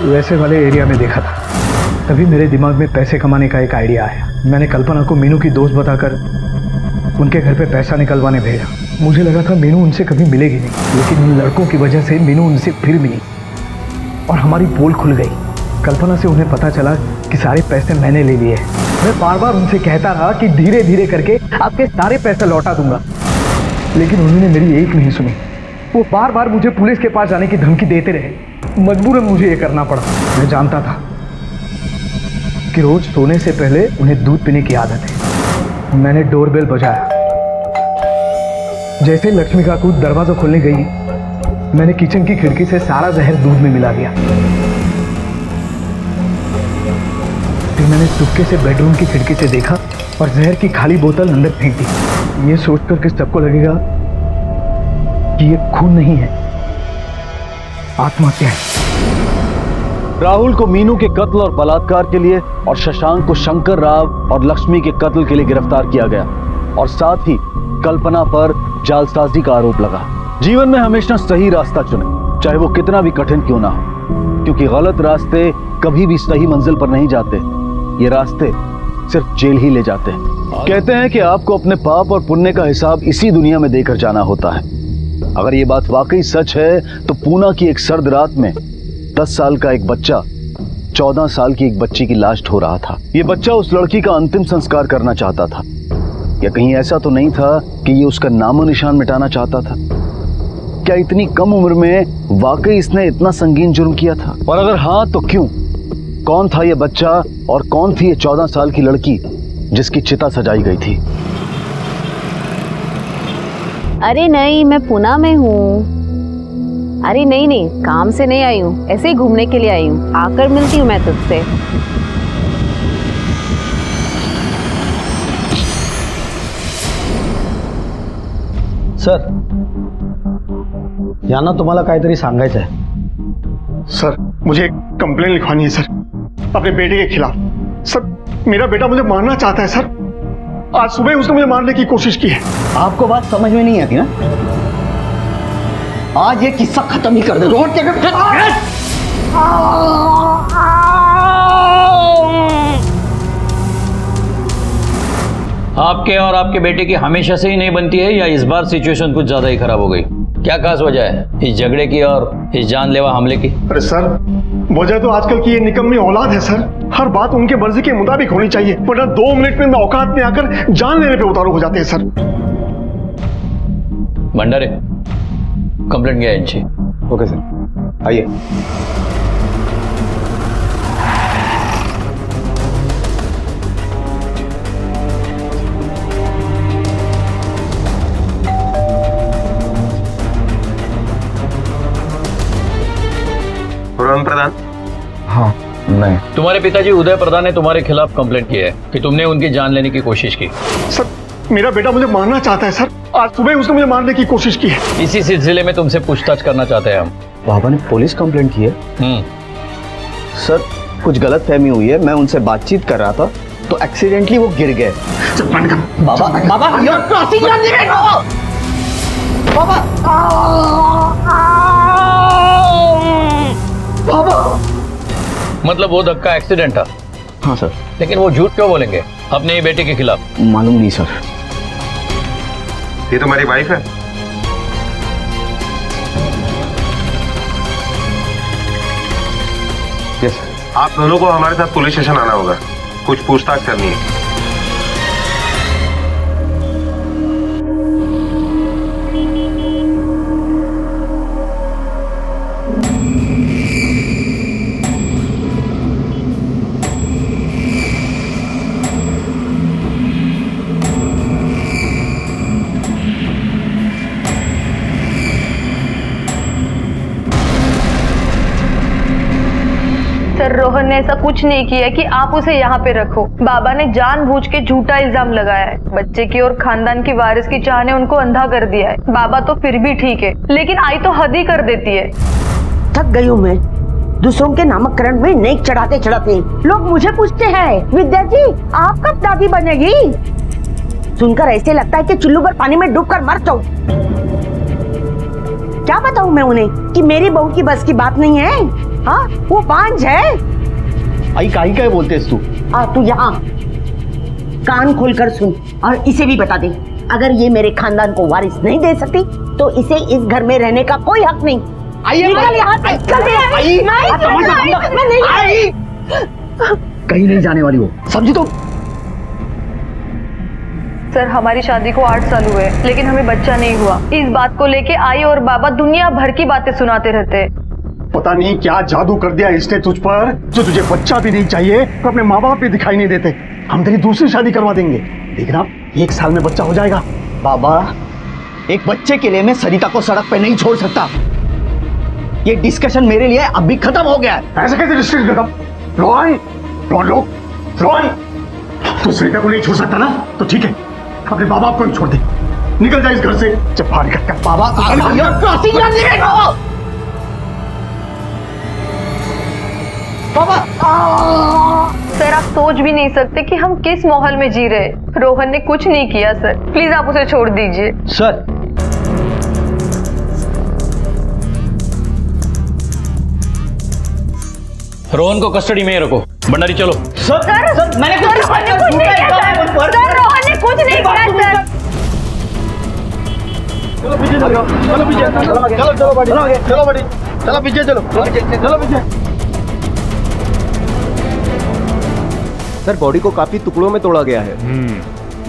वैसे वाले एरिया में देखा था। तभी मेरे दिमाग में पैसे कमाने का एक आइडिया आया। मैंने कल्पना को मीनू की दोस्त बताकर उनके घर पे पैसा निकलवाने भेजा। मुझे लगा था मीनू उनसे कभी मिलेगी नहीं, लेकिन इन लड़कों की वजह से मीनू उनसे फिर मिली और हमारी पोल खुल गई। कल्पना से उन्हें पता चला कि सारे पैसे मैंने ले लिए। मैं बार बार उनसे कहता रहा कि धीरे धीरे करके आपके सारे पैसे लौटा दूंगा, लेकिन उन्होंने मेरी एक नहीं सुनी। वो बार बार मुझे पुलिस के पास जाने की धमकी देते रहे। मजबूरन मुझे ये करना पड़ा। मैं जानता था कि रोज सोने से पहले उन्हें दूध पीने की आदत है। मैंने डोरबेल बजाया। जैसे लक्ष्मी का कूद दरवाजा खोलने गई, मैंने किचन की खिड़की से सारा जहर दूध में मिला दिया। फिर मैंने चुपके से बेडरूम की खिड़की से देखा और जहर की खाली बोतल अंदर फेंक दी। ये सोचकर कि सबको लगेगा कि ये खून नहीं है, आत्महत्या है।
राहुल को मीनू के कत्ल और बलात्कार के लिए और शशांक को शंकर राव और लक्ष्मी के कत्ल के लिए गिरफ्तार किया गया और साथ ही कल्पना पर जालसाजी का आरोप लगा। जीवन में हमेशा सही रास्ता चुनें, चाहे वो कितना भी कठिन क्यों ना हो, क्योंकि गलत रास्ते कभी भी सही मंजिल पर नहीं जाते। ये रास्ते सिर्फ जेल ही ले जाते हैं। कहते हैं कि आपको अपने पाप और पुण्य का हिसाब इसी दुनिया में देकर जाना होता है। अगर ये बात वाकई सच है तो पूना की एक सर्द रात में 10 साल का एक बच्चा 14 साल की एक बच्ची की लाश ढो रहा था। ये बच्चा उस लड़की का अंतिम संस्कार करना चाहता था, या कहीं ऐसा तो नहीं था कि ये उसका नामो निशान मिटाना चाहता था? क्या इतनी कम उम्र में वाकई इसने इतना संगीन जुर्म किया था? और अगर हाँ तो क्यों? कौन था ये बच्चा और कौन थी ये 14 साल की लड़की जिसकी चिता सजाई गई थी?
अरे नहीं, मैं पूना में हूँ। अरे नहीं नहीं, काम से नहीं आई हूँ, ऐसे ही घूमने के लिए आई हूँ। आकर मिलती हूँ मैं तुझसे।
सर, यांना तुम्हाला काहीतरी सांगायचं आहे।
सर, मुझे एक कंप्लेन लिखवानी है सर, अपने बेटे के खिलाफ। सर, मेरा बेटा मुझे मारना चाहता है सर। आज सुबह उसने मुझे मारने की कोशिश की है।
आपको बात समझ में नहीं आती ना? आज ये किस्सा खत्म ही कर दे। रोड के
आपके और आपके बेटे की हमेशा से ही नहीं बनती है या इस बार सिचुएशन कुछ ज्यादा ही खराब हो गई? क्या खास वजह है इस झगड़े की और इस जानलेवा हमले की?
अरे सर, वजह तो आजकल की ये निकम्मी औलाद है सर। हर बात उनके मर्जी के मुताबिक होनी चाहिए, वरना 2 मिनट में औकात में आकर जान लेने पे उतारू हो जाते हैं सर।
भंडारे, कंप्लेंट किया इनसे।
ओके सर, आइए। रोहन प्रधान?
हाँ, नहीं।
तुम्हारे पिताजी उदय प्रधान ने तुम्हारे खिलाफ कंप्लेंट की है कि तुमने उनकी जान लेने की कोशिश की।
सर, मेरा बेटा मुझे मारना चाहता है सर। आज सुबह उसने मुझे मारने की कोशिश की है।
इसी सिलसिले में तुमसे पूछताछ करना चाहते हैं हम।
बाबा ने पुलिस कंप्लेंट की है? सर, कुछ गलतफहमी हुई है। मैं उनसे बातचीत कर रहा था तो एक्सीडेंटली वो गिर गए। बाबा, बाबा, you're crossing your limit, बाबा। बाबा,
मतलब वो धक्का एक्सीडेंट था?
हाँ सर।
लेकिन वो झूठ क्यों बोलेंगे अपने ही बेटे के खिलाफ?
मालूम नहीं सर।
ये तुम्हारी वाइफ है?
यस।
आप दोनों को हमारे साथ पुलिस स्टेशन आना होगा, कुछ पूछताछ करनी है।
सर, रोहन ने ऐसा कुछ नहीं किया कि आप उसे यहाँ पे रखो। बाबा ने जानबूझ के झूठा इल्जाम लगाया है। बच्चे की और खानदान की वारिस की चाह ने उनको अंधा कर दिया है। बाबा तो फिर भी ठीक है, लेकिन आई तो हद ही कर देती है।
थक गई हूँ मैं दूसरों के नामकरण में नेक चढ़ाते चढ़ाते। लोग मुझे पूछते हैं, विद्या जी आप कब दादी बनेगी? सुनकर ऐसे लगता है कि चुल्लू पर पानी में डूब कर मर जाऊं। क्या बताऊं मैं उन्हें कि मेरी बहू की बस की बात नहीं है? हाँ, वो बांझ है।
आई काई क्या बोलते तू?
तू यहाँ कान खोलकर सुन और इसे भी बता दे, अगर ये मेरे खानदान को वारिस नहीं दे सकती तो इसे इस घर में रहने का कोई हक नहीं। निकल यहाँ से,
कहीं नहीं जाने वाली वो, समझी तुम?
सर, हमारी शादी को 8 साल हुए, लेकिन हमें बच्चा नहीं हुआ। इस बात को लेके आई और बाबा दुनिया भर की बातें सुनाते रहते हैं।
पता नहीं क्या जादू कर दिया इसने तुझ पर, जो तुझे बच्चा भी नहीं चाहिए तो अपने माँ बाप भी दिखाई नहीं देते। हम तेरी दूसरी शादी करवा देंगे, देखना 1 साल में बच्चा हो जाएगा।
बाबा, एक बच्चे के लिए मैं सरिता को सड़क पे नहीं छोड़ सकता। ये डिस्कशन मेरे लिए अब भी खत्म हो गया है।
ऐसे कैसे डिस्कशन खत्म? रोहन, रोहन, तू सरिता को नहीं छोड़ सकता ना? तो ठीक है, अपने माँ बाप को ही छोड़ दे। निकल जा इस घर से। जब बाहर निकल कर
बाबा,
सर, आप सोच भी नहीं सकते कि हम किस माहौल में जी रहे। रोहन ने कुछ नहीं किया सर, प्लीज आप उसे छोड़ दीजिए।
सर,
रोहन को कस्टडी में ही रखो। भंडारी चलो।
सर, मैंने
रोहन ने कुछ नहीं किया सर। सर, रोहन ने कुछ नहीं किया सर।
चलो पीछे चलो, चलो पीछे, चलो पीछे, चलो पीछे।
सर, बॉडी को काफी टुकड़ों में तोड़ा गया है।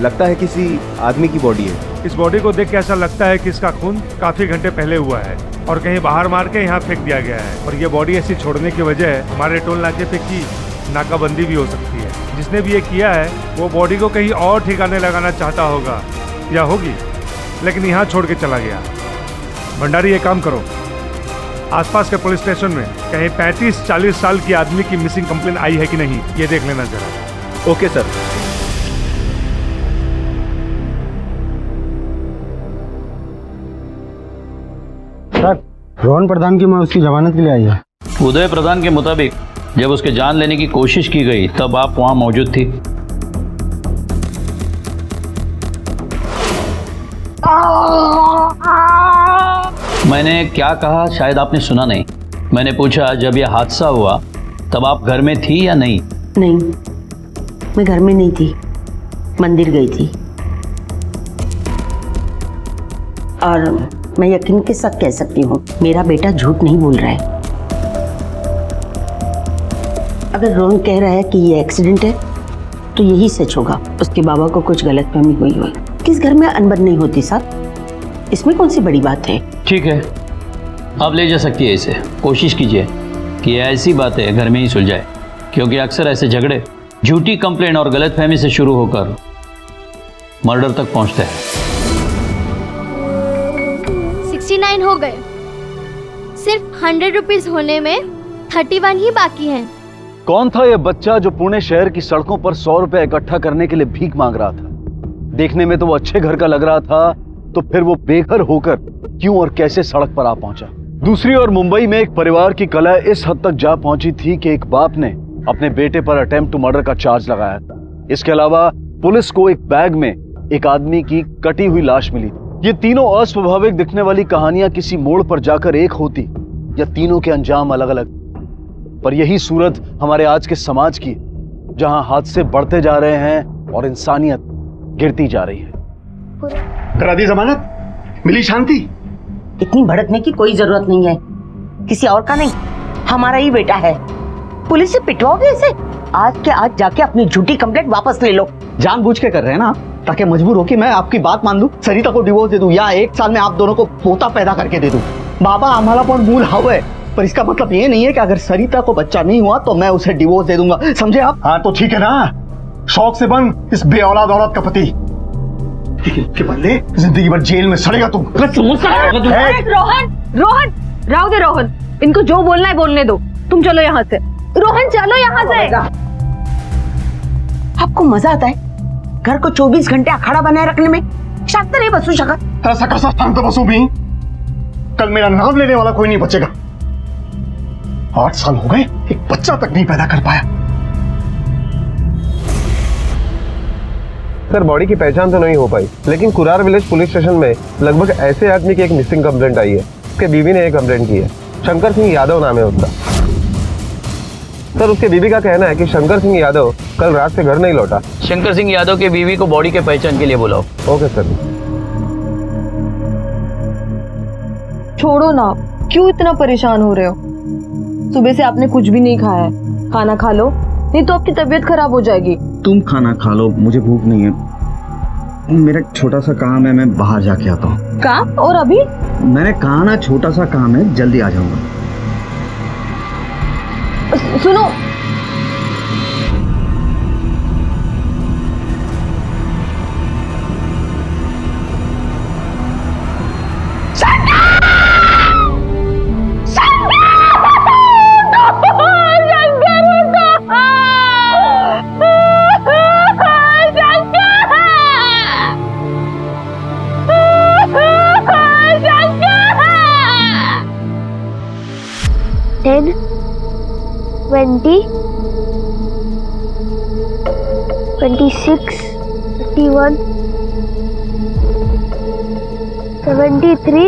लगता है किसी आदमी की बॉडी है।
इस बॉडी को देख के ऐसा लगता है कि इसका खून काफी घंटे पहले हुआ है और कहीं बाहर मार के यहाँ फेंक दिया गया है। और ये बॉडी ऐसी छोड़ने की वजह हमारे टोल नाके पे की नाकाबंदी भी हो सकती है। जिसने भी ये किया है वो बॉडी को कहीं और ठिकाने लगाना चाहता होगा या होगी, लेकिन यहाँ छोड़ के चला गया। भंडारी, ये काम करो, आसपास के पुलिस स्टेशन में कहीं 35-40 साल की आदमी की मिसिंग कंप्लेन आई है कि नहीं, ये देख लेना जरा।
Okay sir.
सर, रोहन प्रधान की मां उसकी जमानत के लिए आई है।
उदय प्रधान के मुताबिक जब उसके जान लेने की कोशिश की गई तब आप वहां मौजूद थी।
मैंने क्या कहा शायद आपने सुना नहीं। मैंने पूछा जब यह हादसा हुआ तब आप घर में थी या नहीं?
नहीं, मैं घर में नहीं थी, मंदिर गई थी। और मैं यकीन के साथ कह सकती हूँ मेरा बेटा झूठ नहीं बोल रहा है। अगर रोहन कह रहा है कि ये एक्सीडेंट है तो यही सच होगा। उसके बाबा को कुछ गलतफहमी हुई है। किस घर में अनबन नहीं होती साहब, इसमें कौन सी बड़ी बात है।
ठीक है, आप ले जा सकती है इसे। कोशिश कीजिए कि ऐसी बातें घर में ही सुलझाए, क्योंकि अक्सर ऐसे झगड़े झूठी कंप्लेंट और गलतफहमी से शुरू होकर मर्डर तक पहुंचते हैं।
69 हो गए, सिर्फ 100 रुपीज होने में 31 ही बाकी हैं।
कौन था यह बच्चा जो पुणे शहर की सड़कों पर 100 रुपए इकट्ठा करने के लिए भीख मांग रहा था? देखने में तो वो अच्छे घर का लग रहा था, तो फिर वो बेघर होकर क्यों और कैसे सड़क पर आ पहुंचा? दूसरी ओर मुंबई में एक परिवार की कला इस हद तक जा पहुंची थी कि एक बाप ने अपने बेटे पर अटेम्प्ट टू मर्डर का चार्ज लगाया था। इसके अलावा पुलिस को एक बैग में एक आदमी की कटी हुई लाश मिली। ये तीनों अस्वाभाविक दिखने वाली कहानियां किसी मोड़ पर जाकर एक होती या तीनों के अंजाम अलग अलग। पर यही सूरत हमारे आज के समाज की, जहां हादसे बढ़ते जा रहे हैं और इंसानियत गिरती जा रही है।
करा दी जमानत, मिली शांति।
इतनी भड़कने की कोई जरूरत नहीं है, किसी और का नहीं, हमारा ही बेटा है। पुलिस से पिटवाओगे इसे? आज के आज जाके अपनी झूठी कंप्लेंट वापस ले लो।
जानबूझ के कर रहे हैं ना, ताकि मजबूर हो कि मैं आपकी बात मान लूं, सरिता को डिवोर्स दे दूं या 1 साल में आप दोनों को पोता पैदा करके दे दूं। बाबा आम्हाला पण मूल हवं है, पर इसका मतलब ये नहीं है कि अगर सरिता को बच्चा नहीं हुआ तो मैं उसे डिवोर्स दे दूंगा, समझे आप?
हाँ तो ठीक है ना, शौक से बन इस बेऔलाद औरत का पति, के बदले जिंदगी भर जेल में सड़ेगा तुम।
रोहन, रोहन, राव दे रोहन, इनको जो बोलना है बोलने दो। तुम चलो यहाँ से। रोहन चलो यहाँ से।
आपको मजा आता है घर को 24 घंटे अखाड़ा बनाए रखने में? शांत नहीं बसू शकत।
ऐसा कैसा शांत बसू भी? कल मेरा नाम लेने वाला कोई नहीं बचेगा। 8 साल हो गए, एक बच्चा तक नहीं पैदा कर पाया।
सर बॉडी की पहचान तो नहीं हो पाई, लेकिन कुरार विलेज पुलिस स्टेशन में लगभग ऐसे आदमी की एक मिसिंग कंप्लेंट आई है। उसके बीवी ने एक कंप्लेंट की है। शंकर सिंह यादव नाम है उसका। सर उसके बीवी का कहना है कि शंकर सिंह यादव कल रात से घर नहीं लौटा।
शंकर सिंह यादव के बीवी को बॉडी के पहचान के लिए बुलाओ।
Okay sir.
छोड़ो ना, क्यों इतना परेशान हो रहे हो? सुबह से आपने कुछ भी नहीं खाया है, खाना खा लो, नहीं तो आपकी तबीयत खराब हो जाएगी।
तुम खाना खा लो, मुझे भूख नहीं है। मेरा छोटा सा काम है, मैं बाहर जाके आता हूँ।
काम? और अभी?
मैंने कहा ना छोटा सा काम है, जल्दी आ जाऊंगा।
सुनो,
Ten, 20, 26, 31, 73,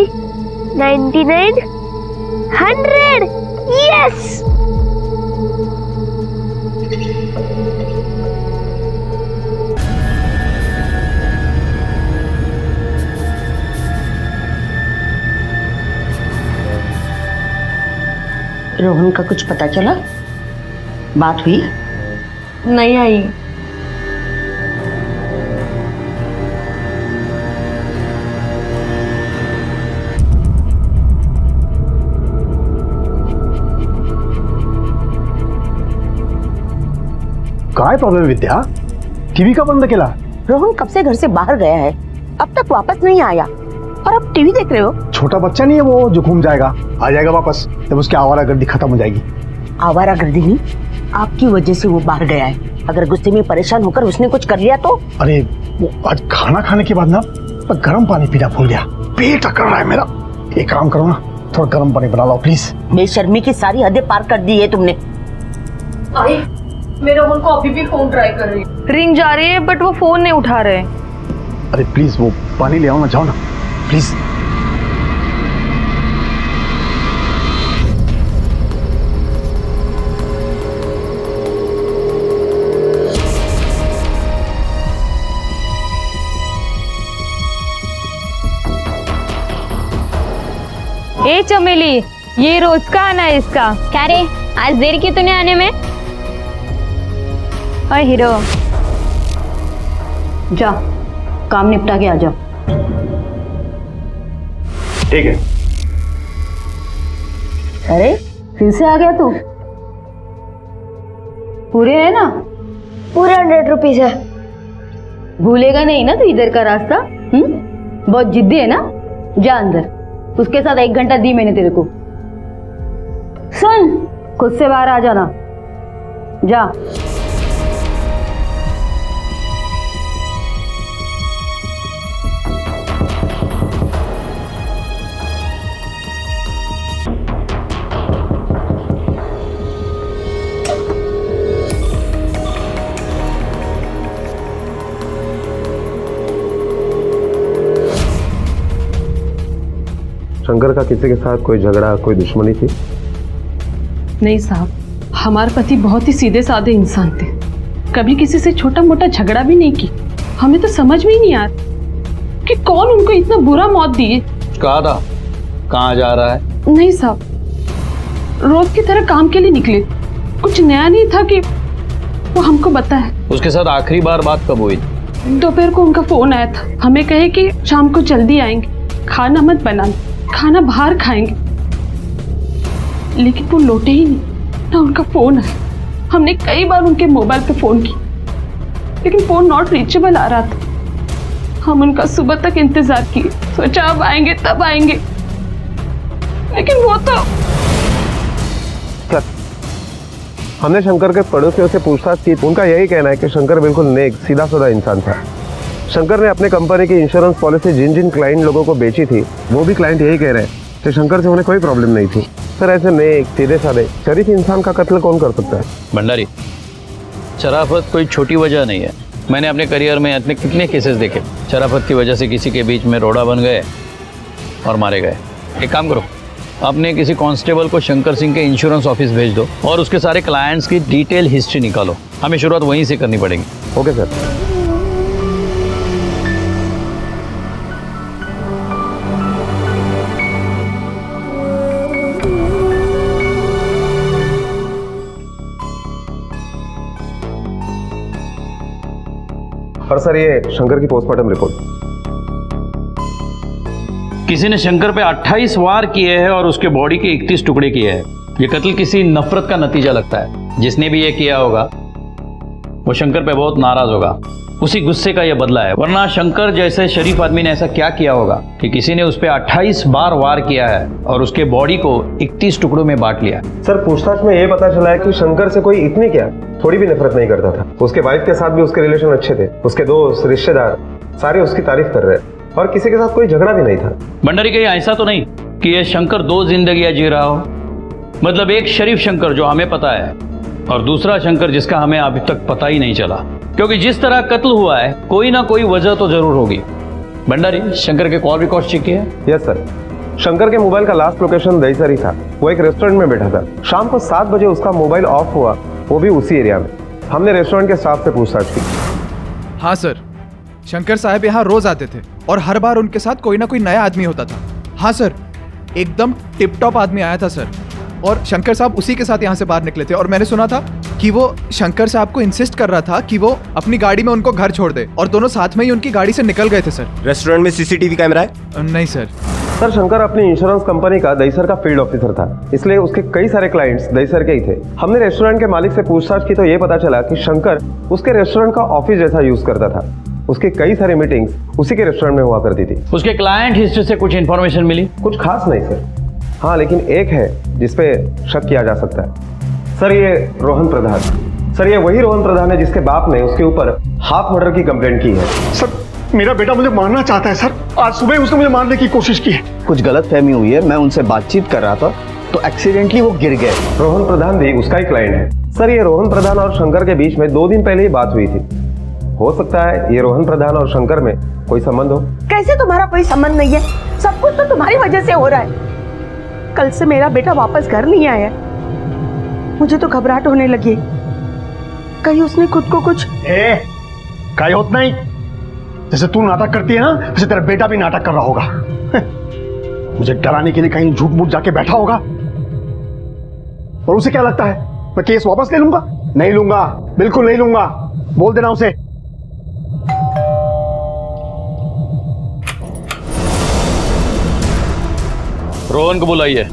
99, 100. Yes!
रोहन का कुछ पता चला? बात हुई?
नहीं आई।
काय प्रॉब्लम विद्या? टीवी का बंद केला?
रोहन कब से घर से बाहर गया है, अब तक वापस नहीं आया, और अब टीवी देख रहे हो?
छोटा बच्चा नहीं है वो जो घूम जाएगा, आ जाएगा वापस जब उसकी आवारागर्दी खत्म हो जाएगी।
आवारागर्दी नहीं, आपकी वजह से वो बाहर गया है। अगर गुस्से में परेशान होकर उसने कुछ कर लिया तो?
अरे वो आज खाना खाने के बाद ना मैं गर्म पानी पीना भूल गया, पेट अकड़ रहा है मेरा। एक काम करो ना, थोड़ा गर्म पानी बना लो प्लीज।
बेशर्मी की सारी हदें पार कर दी है तुमने।
मेरा उनको अभी भी फोन ट्राई कर रही है, रिंग जा रही है बट वो फोन नहीं उठा रहे।
अरे प्लीज वो पानी ले आओ ना, जाओ ना प्लीज।
चमेली, ये रोज का आना है इसका। क्या रे, आज देर की तूने आने में? और हीरो,
जा काम निपटा के आ जाओ।
ठीक है।
अरे फिर से आ गया तू? पूरे है ना?
पूरे 100 रुपीज है।
भूलेगा नहीं ना तू इधर का रास्ता? बहुत जिद्दी है ना? जा अंदर, उसके साथ 1 घंटा दी मैंने तेरे को। सुन, खुद से बाहर आ जाना। जा।
शंकर का किसी के साथ कोई झगड़ा, कोई दुश्मनी थी?
नहीं साहब, हमारे पति बहुत ही सीधे साधे इंसान थे, कभी किसी से छोटा मोटा झगड़ा भी नहीं की। हमें तो समझ में ही नहीं आता कि कौन उनको इतना बुरा मौत दिए।
कहा था कहाँ जा रहा है?
नहीं साहब, रोज की तरह काम के लिए निकले, कुछ नया नहीं था कि वो हमको बताया।
उसके साथ आखिरी बार बात कब हुई?
दोपहर को उनका फोन आया था, हमें कहे कि शाम को जल्दी आएंगे, खाना मत बनाना, खाना बाहर खाएंगे। लेकिन वो लौटे ही नहीं, ना उनका फोन आया। हमने कई बार उनके मोबाइल पे फोन किया, लेकिन फोन नॉट रीचेबल आ रहा था। हम उनका सुबह तक इंतजार किए, सोचा अब आएंगे तब आएंगे, लेकिन वो तो।
सर, हमने शंकर के पड़ोसियों से पूछताछ की, उनका यही कहना है कि शंकर बिल्कुल नेक, सीधा साधा इंसान था। शंकर ने अपने कंपनी की इंश्योरेंस पॉलिसी जिन जिन क्लाइंट लोगों को बेची थी, वो भी क्लाइंट यही कह रहे हैं कि शंकर से उन्हें कोई प्रॉब्लम नहीं थी। सर, ऐसे नेक, सीधे साधे, शरीफ इंसान का कत्ल कौन कर सकता है?
भंडारी, शराफत कोई छोटी वजह नहीं है। मैंने अपने करियर में इतने कितने केसेस देखे, शराफत की वजह से किसी के बीच में रोड़ा बन गए और मारे गए। एक काम करो, अपने किसी कांस्टेबल को शंकर सिंह के इंश्योरेंस ऑफिस भेज दो और उसके सारे क्लाइंट्स की डिटेल हिस्ट्री निकालो। हमें शुरुआत वहीं से करनी पड़ेगी।
Okay sir. और सर, ये शंकर की पोस्टमार्टम रिपोर्ट।
किसी ने शंकर पे 28 वार किए हैं और उसके बॉडी के 31 टुकड़े किए हैं। ये कत्ल किसी नफरत का नतीजा लगता है। जिसने भी ये किया होगा वो शंकर पे बहुत नाराज होगा, उसी गुस्से का ये बदला है। वरना शंकर जैसे शरीफ आदमी ने ऐसा क्या किया होगा कि किसी ने उस पे 28 बार वार किया है और उसके बॉडी को 31 टुकड़ों में बांट लिया।
सर, पूछताछ में ये पता चला है कि शंकर से कोई इतनी क्या थोड़ी भी नफरत नहीं करता था। उसके वाइफ के साथ भी उसके रिलेशन अच्छे थे, उसके दोस्त रिश्तेदार सारे उसकी तारीफ कर रहे हैं और किसी के साथ कोई झगड़ा भी नहीं था।
भंडारी, कहीं ऐसा तो नहीं कि ये शंकर 2 जिंदगियां जी रहा हो? मतलब एक शरीफ शंकर जो हमें पता है और दूसरा शंकर जिसका हमें अभी तक पता ही नहीं चला। क्योंकि जिस तरह कत्ल हुआ है, कोई ना कोई वजह तो जरूर होगी। भंडारी, शंकर के कॉल रिकॉर्ड चेक किए?
Yes sir. शंकर के मोबाइल का लास्ट लोकेशन दहीसर ही था। वो एक रेस्टोरेंट में बैठा था। शाम को 7 बजे उसका मोबाइल ऑफ हुआ, वो भी उसी एरिया में। हमने रेस्टोरेंट के स्टाफ से पूछताछ की।
हाँ सर, शंकर साहब यहाँ रोज आते थे और हर बार उनके साथ कोई ना कोई नया आदमी होता था। हाँ सर, एकदम टिप टॉप आदमी आया था सर, और शंकर साहब उसी के साथ यहाँ से बाहर निकले थे। और मैंने सुना था कि वो शंकर साहब को इंसिस्ट कर रहा था कि वो अपनी गाड़ी में उनको घर छोड़ दे, और दोनों साथ में ही उनकी गाड़ी से निकल गए थे सर।
रेस्टोरेंट में सीसीटीवी कैमरा है?
नहीं सर।
सर, शंकर अपनी इंश्योरेंस कंपनी का दहीसर का फील्ड ऑफिसर था, इसलिए उसके कई सारे क्लाइंट्स दहीसर के ही थे। हमने रेस्टोरेंट के मालिक से पूछताछ की तो ये पता चला कि शंकर उसके रेस्टोरेंट का ऑफिस जैसा यूज करता था। उसकी कई सारी मीटिंग्स उसी के रेस्टोरेंट में हुआ करती थी।
उसके क्लाइंट हिस्ट्री से कुछ इन्फॉर्मेशन मिली?
कुछ खास नहीं सर। हाँ, लेकिन एक है जिसपे शक किया जा सकता है। सर, ये रोहन प्रधान। सर, ये वही रोहन प्रधान है जिसके बाप ने उसके ऊपर हाफ मर्डर की कंप्लेंट की है।
सर, मेरा बेटा मुझे मारना चाहता है सर। आज सुबह उसने मुझे मारने की कोशिश की है।
कुछ गलतफहमी हुई है, मैं उनसे बातचीत कर रहा था तो एक्सीडेंटली वो गिर गए।
रोहन प्रधान भी उसका ही क्लाइंट है। सर, ये रोहन प्रधान और शंकर के बीच में 2 दिन पहले ही बात हुई थी। हो सकता है ये रोहन प्रधान और शंकर में कोई संबंध हो।
कैसे तुम्हारा कोई संबंध नहीं है? सब कुछ तो तुम्हारी वजह से हो रहा है। कल से मेरा बेटा वापस घर नहीं आया, मुझे तो घबराहट होने लगी। कहीं उसने खुद को कुछ
काय होत नहीं। जैसे तू नाटक करती है ना, वैसे तेरा बेटा भी नाटक कर रहा होगा। मुझे डराने के लिए कहीं झूठ मूठ जाके बैठा होगा। और उसे क्या लगता है मैं केस वापस ले लूंगा? नहीं लूंगा, बिल्कुल नहीं लूंगा। बोल देना उसे।
रोहन को बुलाइए,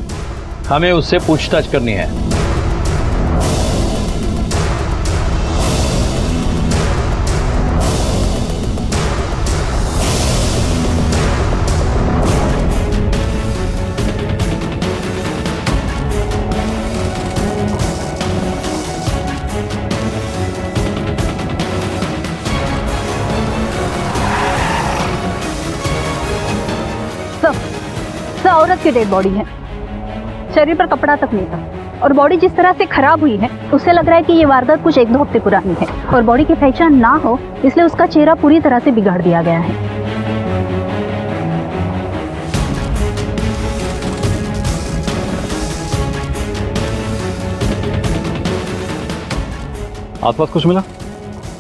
हमें उससे पूछताछ करनी है।
औरत की डेड बॉडी है, शरीर पर कपड़ा तक नहीं था और बॉडी जिस तरह से खराब हुई है उससे लग रहा है कि ये वारदात कुछ 1-2 हफ्ते पुरानी है और बॉडी की पहचान ना हो इसलिए उसका चेहरा पूरी तरह से बिगाड़ दिया गया है।
आसपास कुछ मिला?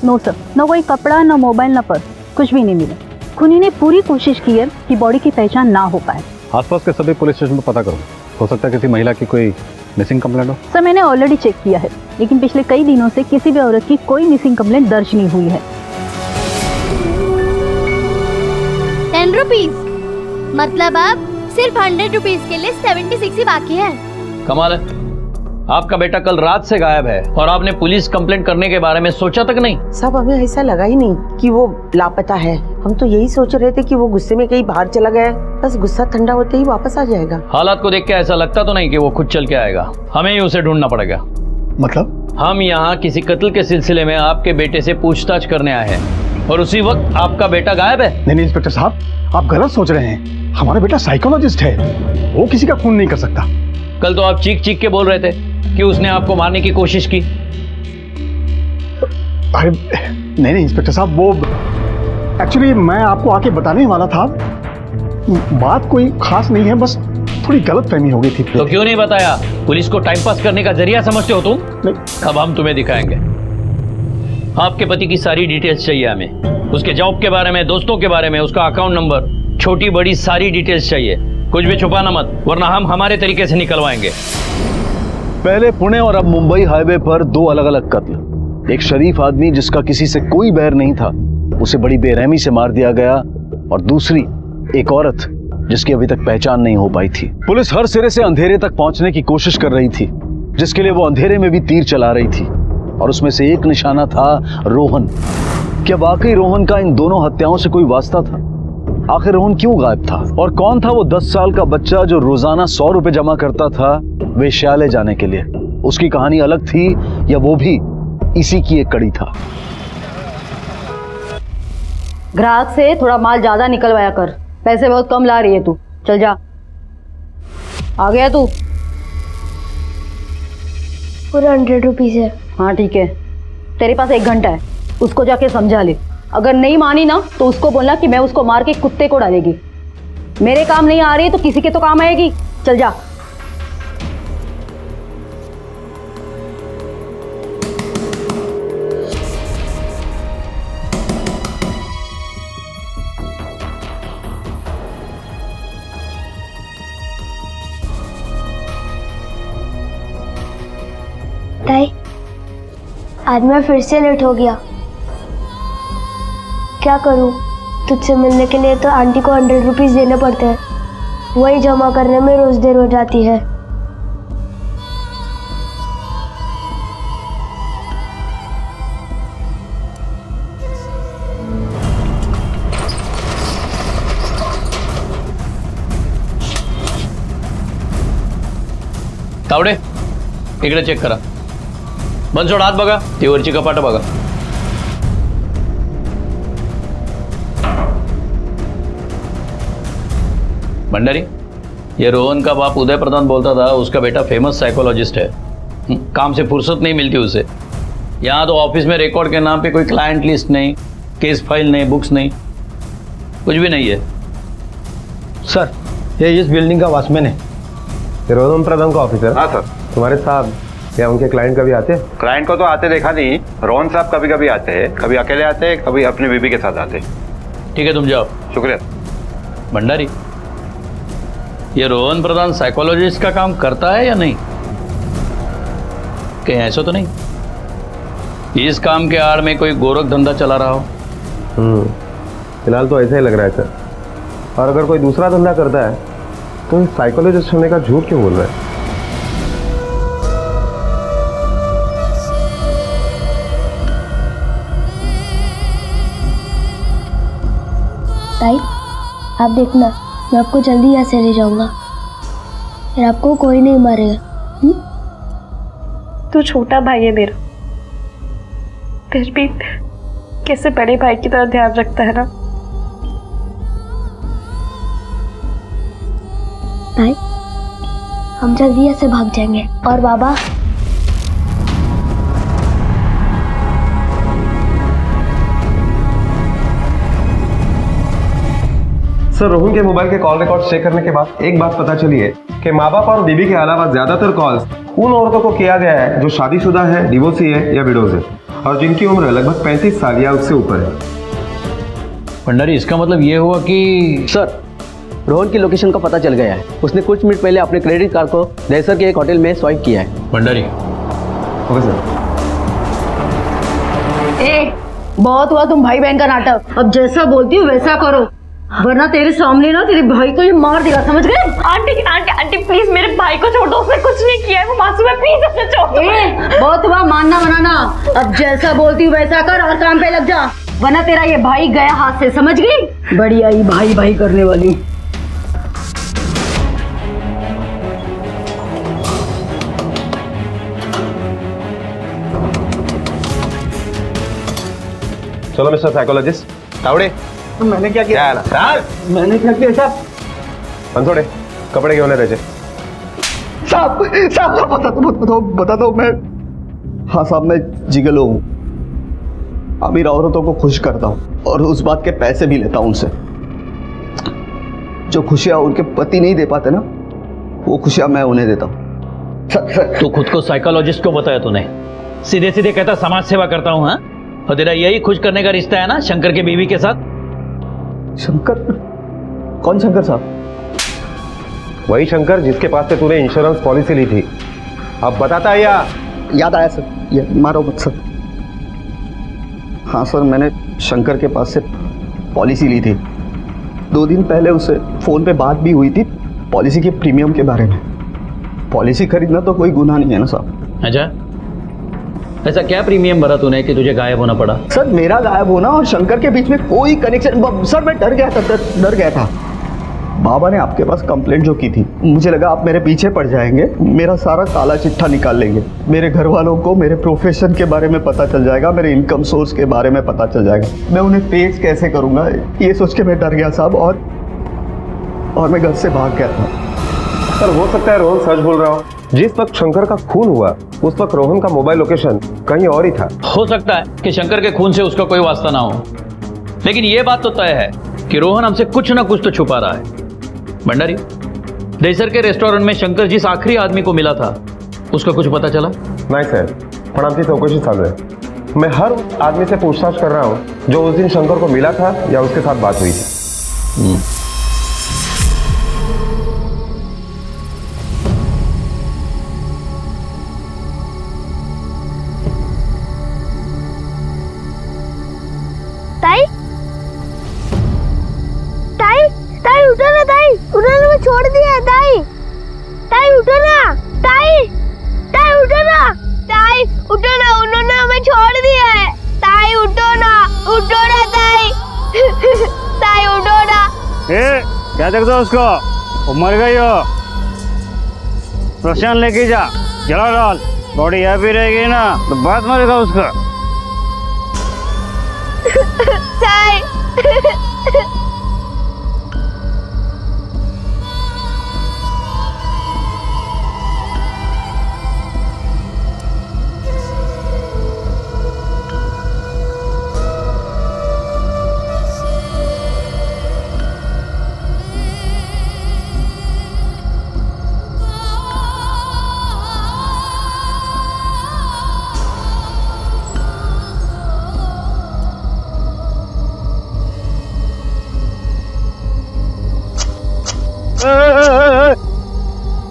नो सर, न कोई कपड़ा, न मोबाइल, न पर्स, कुछ भी नहीं मिला। खूनी ने पूरी कोशिश की है कि बॉडी की पहचान ना हो पाए।
आसपास के सभी पुलिस स्टेशन पर पता करो, हो सकता है किसी महिला की कोई मिसिंग कंप्लेंट हो।
सर मैंने ऑलरेडी चेक किया है लेकिन पिछले कई दिनों से किसी भी औरत की कोई मिसिंग कंप्लेंट दर्ज नहीं हुई है।
10 रुपीज मतलब अब सिर्फ 100 रुपीज के लिए 76 ही बाकी है।
कमाल है, आपका बेटा कल रात से गायब है और आपने पुलिस कंप्लेंट करने के बारे में सोचा तक नहीं।
सब हमें ऐसा लगा ही नहीं कि वो लापता है। हम तो यही सोच रहे थे कि वो गुस्से में कहीं बाहर चला गया, बस गुस्सा ठंडा होते ही वापस आ जाएगा।
हालात को देख के ऐसा लगता तो नहीं कि वो खुद चल के आएगा, हमें ही उसे ढूंढना पड़ेगा।
मतलब?
हम यहाँ किसी कत्ल के सिलसिले में आपके बेटे से पूछताछ करने आए हैं और उसी वक्त आपका बेटा गायब है।
नहीं इंस्पेक्टर साहब, आप गलत सोच रहे हैं। हमारा बेटा साइकोलॉजिस्ट है, वो किसी का खून नहीं कर सकता।
कल तो आप चीख चीख के बोल रहे थे कि उसने आपको मारने की कोशिश की।
अरे नहीं इंस्पेक्टर साहब, वो एक्चुअली मैं आपको आके बताने वाला था। बात कोई खास नहीं है, बस थोड़ी गलतफहमी हो गई थी।
तो क्यों नहीं बताया? पुलिस को टाइम पास करने का जरिया समझते हो तुम?
नहीं।
अब हम तुम्हें दिखाएंगे। आपके पति की सारी डिटेल्स चाहिए हमें, उसके जॉब के बारे में, दोस्तों के बारे में, उसका अकाउंट नंबर, छोटी बड़ी सारी डिटेल्स चाहिए। कुछ भी छुपाना मत, वरना हम हमारे तरीके से निकलवाएंगे।
पहले पुणे और अब मुंबई हाईवे पर 2 अलग अलग कत्ल। एक शरीफ आदमी जिसका किसी से कोई बैर नहीं था, उसे बड़ी बेरहमी से मार दिया गया, और दूसरी एक औरत जिसकी अभी तक पहचान नहीं हो पाई थी। पुलिस हर सिरे से अंधेरे तक पहुंचने की कोशिश कर रही थी, जिसके लिए वो अंधेरे में भी तीर चला रही थी, और उसमें से एक निशाना था रोहन। क्या वाकई रोहन का इन दोनों हत्याओं से कोई वास्ता था? आखिर रोहन क्यों गायब था? और कौन था वो 10 साल का बच्चा जो रोजाना 100 रुपए जमा करता था वेश्यालय जाने के लिए? उसकी कहानी अलग थी या वो भी इसी की एक कड़ी था?
ग्राहक से थोड़ा माल ज्यादा निकलवाया कर, पैसे बहुत कम ला रही है तू। चल जा, आ गया तू?
पूरा 100 रुपीज है।
हाँ ठीक है, तेरे पास 1 घंटा है, उसको जाके समझा ले। अगर नहीं मानी ना तो उसको बोलना कि मैं उसको मार के कुत्ते को डालेगी। मेरे काम नहीं आ रही तो किसी के तो काम आएगी। चल जा।
ताई, आज मैं फिर से लेट हो गया। क्या करूं? तुझसे मिलने के लिए तो आंटी को 100 रुपीज देने पड़ते हैं, वही जमा करने में रोज देर हो जाती है।
तावडे इकडे चेक करा. बंद सोड, हात बघा, ती वरची कपाटं बघा. भंडारी, ये रोहन का बाप उदय प्रधान बोलता था उसका बेटा फेमस साइकोलॉजिस्ट है. काम से फुर्सत नहीं मिलती उसे. यहाँ तो ऑफिस में रिकॉर्ड के नाम पे कोई क्लाइंट लिस्ट नहीं, केस फाइल नहीं, बुक्स नहीं, कुछ भी नहीं है.
सर, ये इस बिल्डिंग का वॉचमैन है. ये रोहन प्रधान का ऑफिस है. हाँ सर. तुम्हारे साहब या उनके क्लाइंट कभी आते हैं?
क्लाइंट को तो आते देखा नहीं. रोहन साहब कभी कभी आते हैं, कभी अकेले आते हैं, कभी अपनी बीबी के साथ आते हैं.
ठीक है, तुम जाओ.
शुक्रिया.
भंडारी,
ये रोहन प्रधान साइकोलॉजिस्ट का काम करता है या नहीं? कहीं ऐसा तो नहीं इस काम के आड़ में कोई गोरख धंधा चला रहा हो?
फिलहाल तो ऐसा ही लग रहा है सर। और अगर कोई दूसरा धंधा करता है तो साइकोलॉजिस्ट होने का झूठ क्यों बोल रहा है?
ताई, आप देखना, मैं आपको जल्दी यहाँ से ले जाऊंगा, फिर आपको कोई नहीं मारेगा।
तू छोटा भाई है मेरा, फिर भी कैसे बड़े भाई की तरह ध्यान रखता है ना।
ताई, हम जल्दी यहाँ से भाग जाएंगे। और बाबा,
सर, रोहन के मोबाइल के कॉल रिकॉर्ड चेक करने के बाद एक बात पता चली है कि माँ बाप और बीबी के अलावा ज्यादातर कॉल्स उन औरतों को किया गया है जो शादीशुदा है, डिवोर्सी है या विडोज है और जिनकी उम्र लगभग 35 साल या उससे ऊपर है।
भंडारी, इसका मतलब ये हुआ कि
सर, रोहन की लोकेशन का पता चल गया है। उसने कुछ मिनट पहले अपने क्रेडिट कार्ड को दहसर के एक होटल में स्वाइप किया है।
Bhandari,
okay sir.
बहुत हुआ तुम भाई बहन का नाटक। अब जैसा बोलती हूँ वैसा करो, वरना तेरे सामने ना तेरे भाई को ये मार देगा, समझ गए?
आंटी आंटी आंटी प्लीज मेरे भाई को छोड़ दो, उसने कुछ नहीं किया है, वो मासूम है, प्लीज उसे छोड़ दो।
बहुत हुआ मानना बनाना, अब जैसा बोलती हूँ वैसा कर और काम पे लग जा, वरना तेरा ये भाई गया हाथ से, समझ गई? बड़ी आई भाई भाई करने वाली।
चलो मिस्टर साइकोलॉजिस्ट, तावड़े।
मैंने क्या किया?
मैंने क्या किया साहब? पंथोड़े, कपड़े क्यों नहीं रहे?
साहब बता दो मैं। हाँ साहब, मैं जिगलो हूँ, अमीर औरतों को खुश करता हूँ और उस बात के पैसे भी लेता हूँ उनसे। जो खुशियाँ उनके पति नहीं दे पाते ना, वो खुशियाँ मैं उन्हें देता हूँ।
तू खुद को साइकोलॉजिस्ट क्यों बताया तूने? सीधे सीधे कहता समाज सेवा करता हूँ। हाँ, और तेरा यही खुश करने का रिश्ता है ना शंकर के बीवी के साथ?
शंकर? कौन शंकर साहब?
वही शंकर जिसके पास से तूने इंश्योरेंस पॉलिसी ली थी। अब बताता है या?
याद आया सर, ये मारो मत सर। हाँ सर, मैंने शंकर के पास से पॉलिसी ली थी। 2 दिन पहले उससे फोन पे बात भी हुई थी पॉलिसी के प्रीमियम के बारे में। पॉलिसी खरीदना तो कोई गुनाह नहीं है ना साहब।
अच्छा, ऐसा क्या प्रीमियम भरा तूने कि तुझे गायब होना पड़ा?
सर, मेरा गायब होना और शंकर के बीच में कोई कनेक्शन। सर, मैं डर गया था। बाबा ने आपके पास कंप्लेंट जो की थी, मुझे लगा आप मेरे पीछे पड़ जाएंगे, मेरा सारा काला चिट्ठा निकाल लेंगे, मेरे घर वालों को मेरे प्रोफेशन के बारे में पता चल जाएगा, मेरे इनकम सोर्स के बारे में पता चल जाएगा, मैं उन्हें फेस कैसे करूंगा, ये सोच के मैं डर गया साहब, और मैं घर से भाग गया था।
सर, हो सकता है रोहन सच बोल रहा हो। जिस वक्त शंकर का खून हुआ उस वक्त रोहन का मोबाइल लोकेशन कहीं और ही था।
हो सकता है कि शंकर के खून से उसका कोई वास्ता ना हो, लेकिन यह बात तो तय है कि रोहन हमसे कुछ ना कुछ तो छुपा रहा है। भंडारी, दहसर के रेस्टोरेंट में शंकर जिस आखिरी आदमी को मिला था उसका कुछ पता चला?
नहीं सर, पण आमची चौकशी चालू है। मैं हर उस आदमी से पूछताछ कर रहा हूँ जो उस दिन शंकर को मिला था या उसके साथ बात हुई थी।
ताई उठो ना, ताई उठो ना, मैं छोड़ दिया है। ताई उठो ना, ताई उठो ना, ताई उठो ना, उन्होंने हमें छोड़ दिया है। ताई उठो ना ताई ताई उठो ना।
क्या देखते हो उसको? वो मर गई हो, प्रशांत लेके जा, जला डाल, बॉडी हैप्पी रहेगी ना तो बात मरेगा उसका।
ताई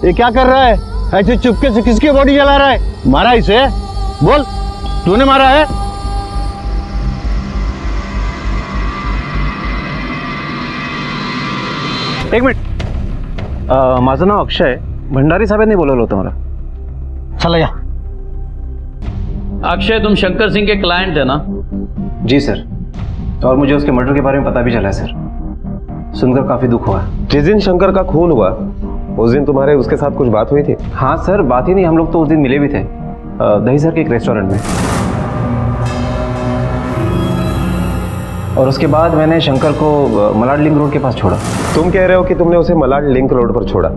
ये क्या कर रहा है? ऐसे चुपके से किसकी बॉडी जला रहा है? मारा इसे? बोल, तूने मारा है?
एक मिनिट, माझं नाव अक्षय आहे. भंडारी साहेबांनी बोलवलं होतं मला.
चला या.
अक्षय, तुम शंकर सिंह के क्लाइंट है ना?
जी सर, और मुझे उसके मर्डर के बारे में पता भी चला है सर. सुनकर काफी दुख हुआ.
जिस दिन शंकर का खून हुआ उस दिन तुम्हारे उसके साथ कुछ बात हुई थी?
हाँ सर, बात ही नहीं, हम लोग तो उस दिन मिले भी थे दही सर के एक रेस्टोरेंट में. और उसके बाद मैंने शंकर को मलाड लिंक रोड के पास छोड़ा.
तुम कह रहे हो कि तुमने उसे मलाड लिंक रोड पर छोड़ा,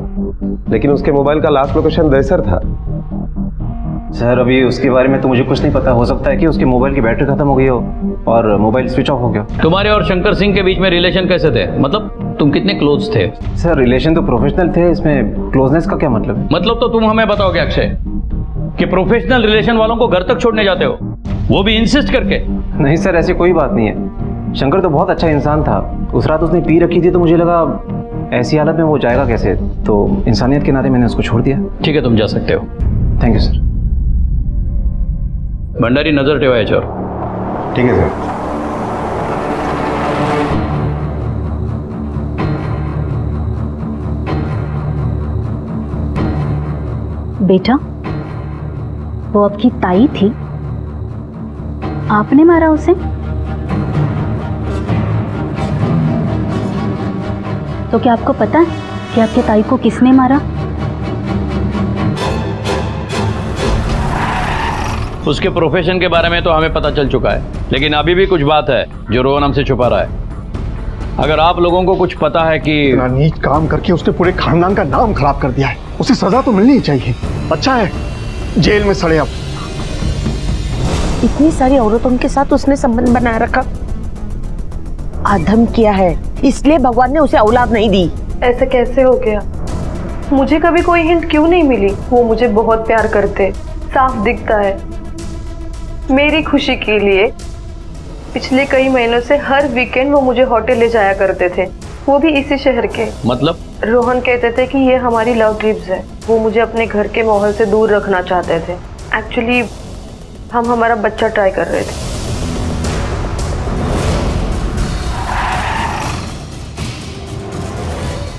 लेकिन उसके मोबाइल का लास्ट लोकेशन दहीसर था.
सर अभी उसके बारे में तो मुझे कुछ नहीं पता. हो सकता है कि उसके मोबाइल की बैटरी खत्म हो गई हो और मोबाइल स्विच ऑफ हो गया.
तुम्हारे और शंकर सिंह के बीच में रिलेशन कैसे थे? मतलब तुम कितने क्लोज थे?
सर रिलेशन तो प्रोफेशनल थे, इसमें क्लोजनेस का क्या मतलब है?
मतलब तो तुम हमें बताओगे अक्षय कि प्रोफेशनल रिलेशन वालों को घर तक छोड़ने जाते हो, वो भी इंसिस्ट करके?
नहीं सर, ऐसी कोई बात नहीं है. शंकर तो बहुत अच्छा इंसान था. उस रात उसने पी रखी थी तो मुझे लगा ऐसी हालत में वो जाएगा कैसे, तो इंसानियत के नाते मैंने उसको छोड़ दिया.
ठीक है, तुम जा सकते हो.
Thank you sir.
भंडारी, नजर ठेवा याच्यावर.
ठीक है सर.
बेटा, वो आपकी ताई थी, आपने मारा उसे? तो क्या आपको पता है कि आपके ताई को किसने मारा?
उसके प्रोफेशन के बारे में तो हमें पता चल चुका है, लेकिन अभी भी कुछ बात है जो रोहन हमसे छुपा रहा है. अगर आप लोगों को कुछ पता है कि
नीच काम करके उसने पूरे खानदान का नाम खराब कर दिया है, उसे सजा तो मिलनी ही चाहिए. अच्छा है जेल में सड़े. अब
इतनी सारी औरतों के साथ उसने संबंध बनाए रखा. आधम किया है, इसलिए भगवान ने उसे औलाद नहीं दी.
ऐसा कैसे हो गया? मुझे कभी कोई हिंट क्यों नहीं मिली? वो मुझे बहुत प्यार करते, साफ दिखता है. मेरी खुशी के लिए पिछले कई महीनों से हर वीकेंड वो मुझे होटल ले जाया करते थे, वो भी इसी शहर के.
मतलब?
रोहन कहते थे कि ये हमारी लव ट्रिप्स है. वो मुझे अपने घर के माहौल से दूर रखना चाहते थे. एक्चुअली हम हमारा बच्चा ट्राई कर रहे थे.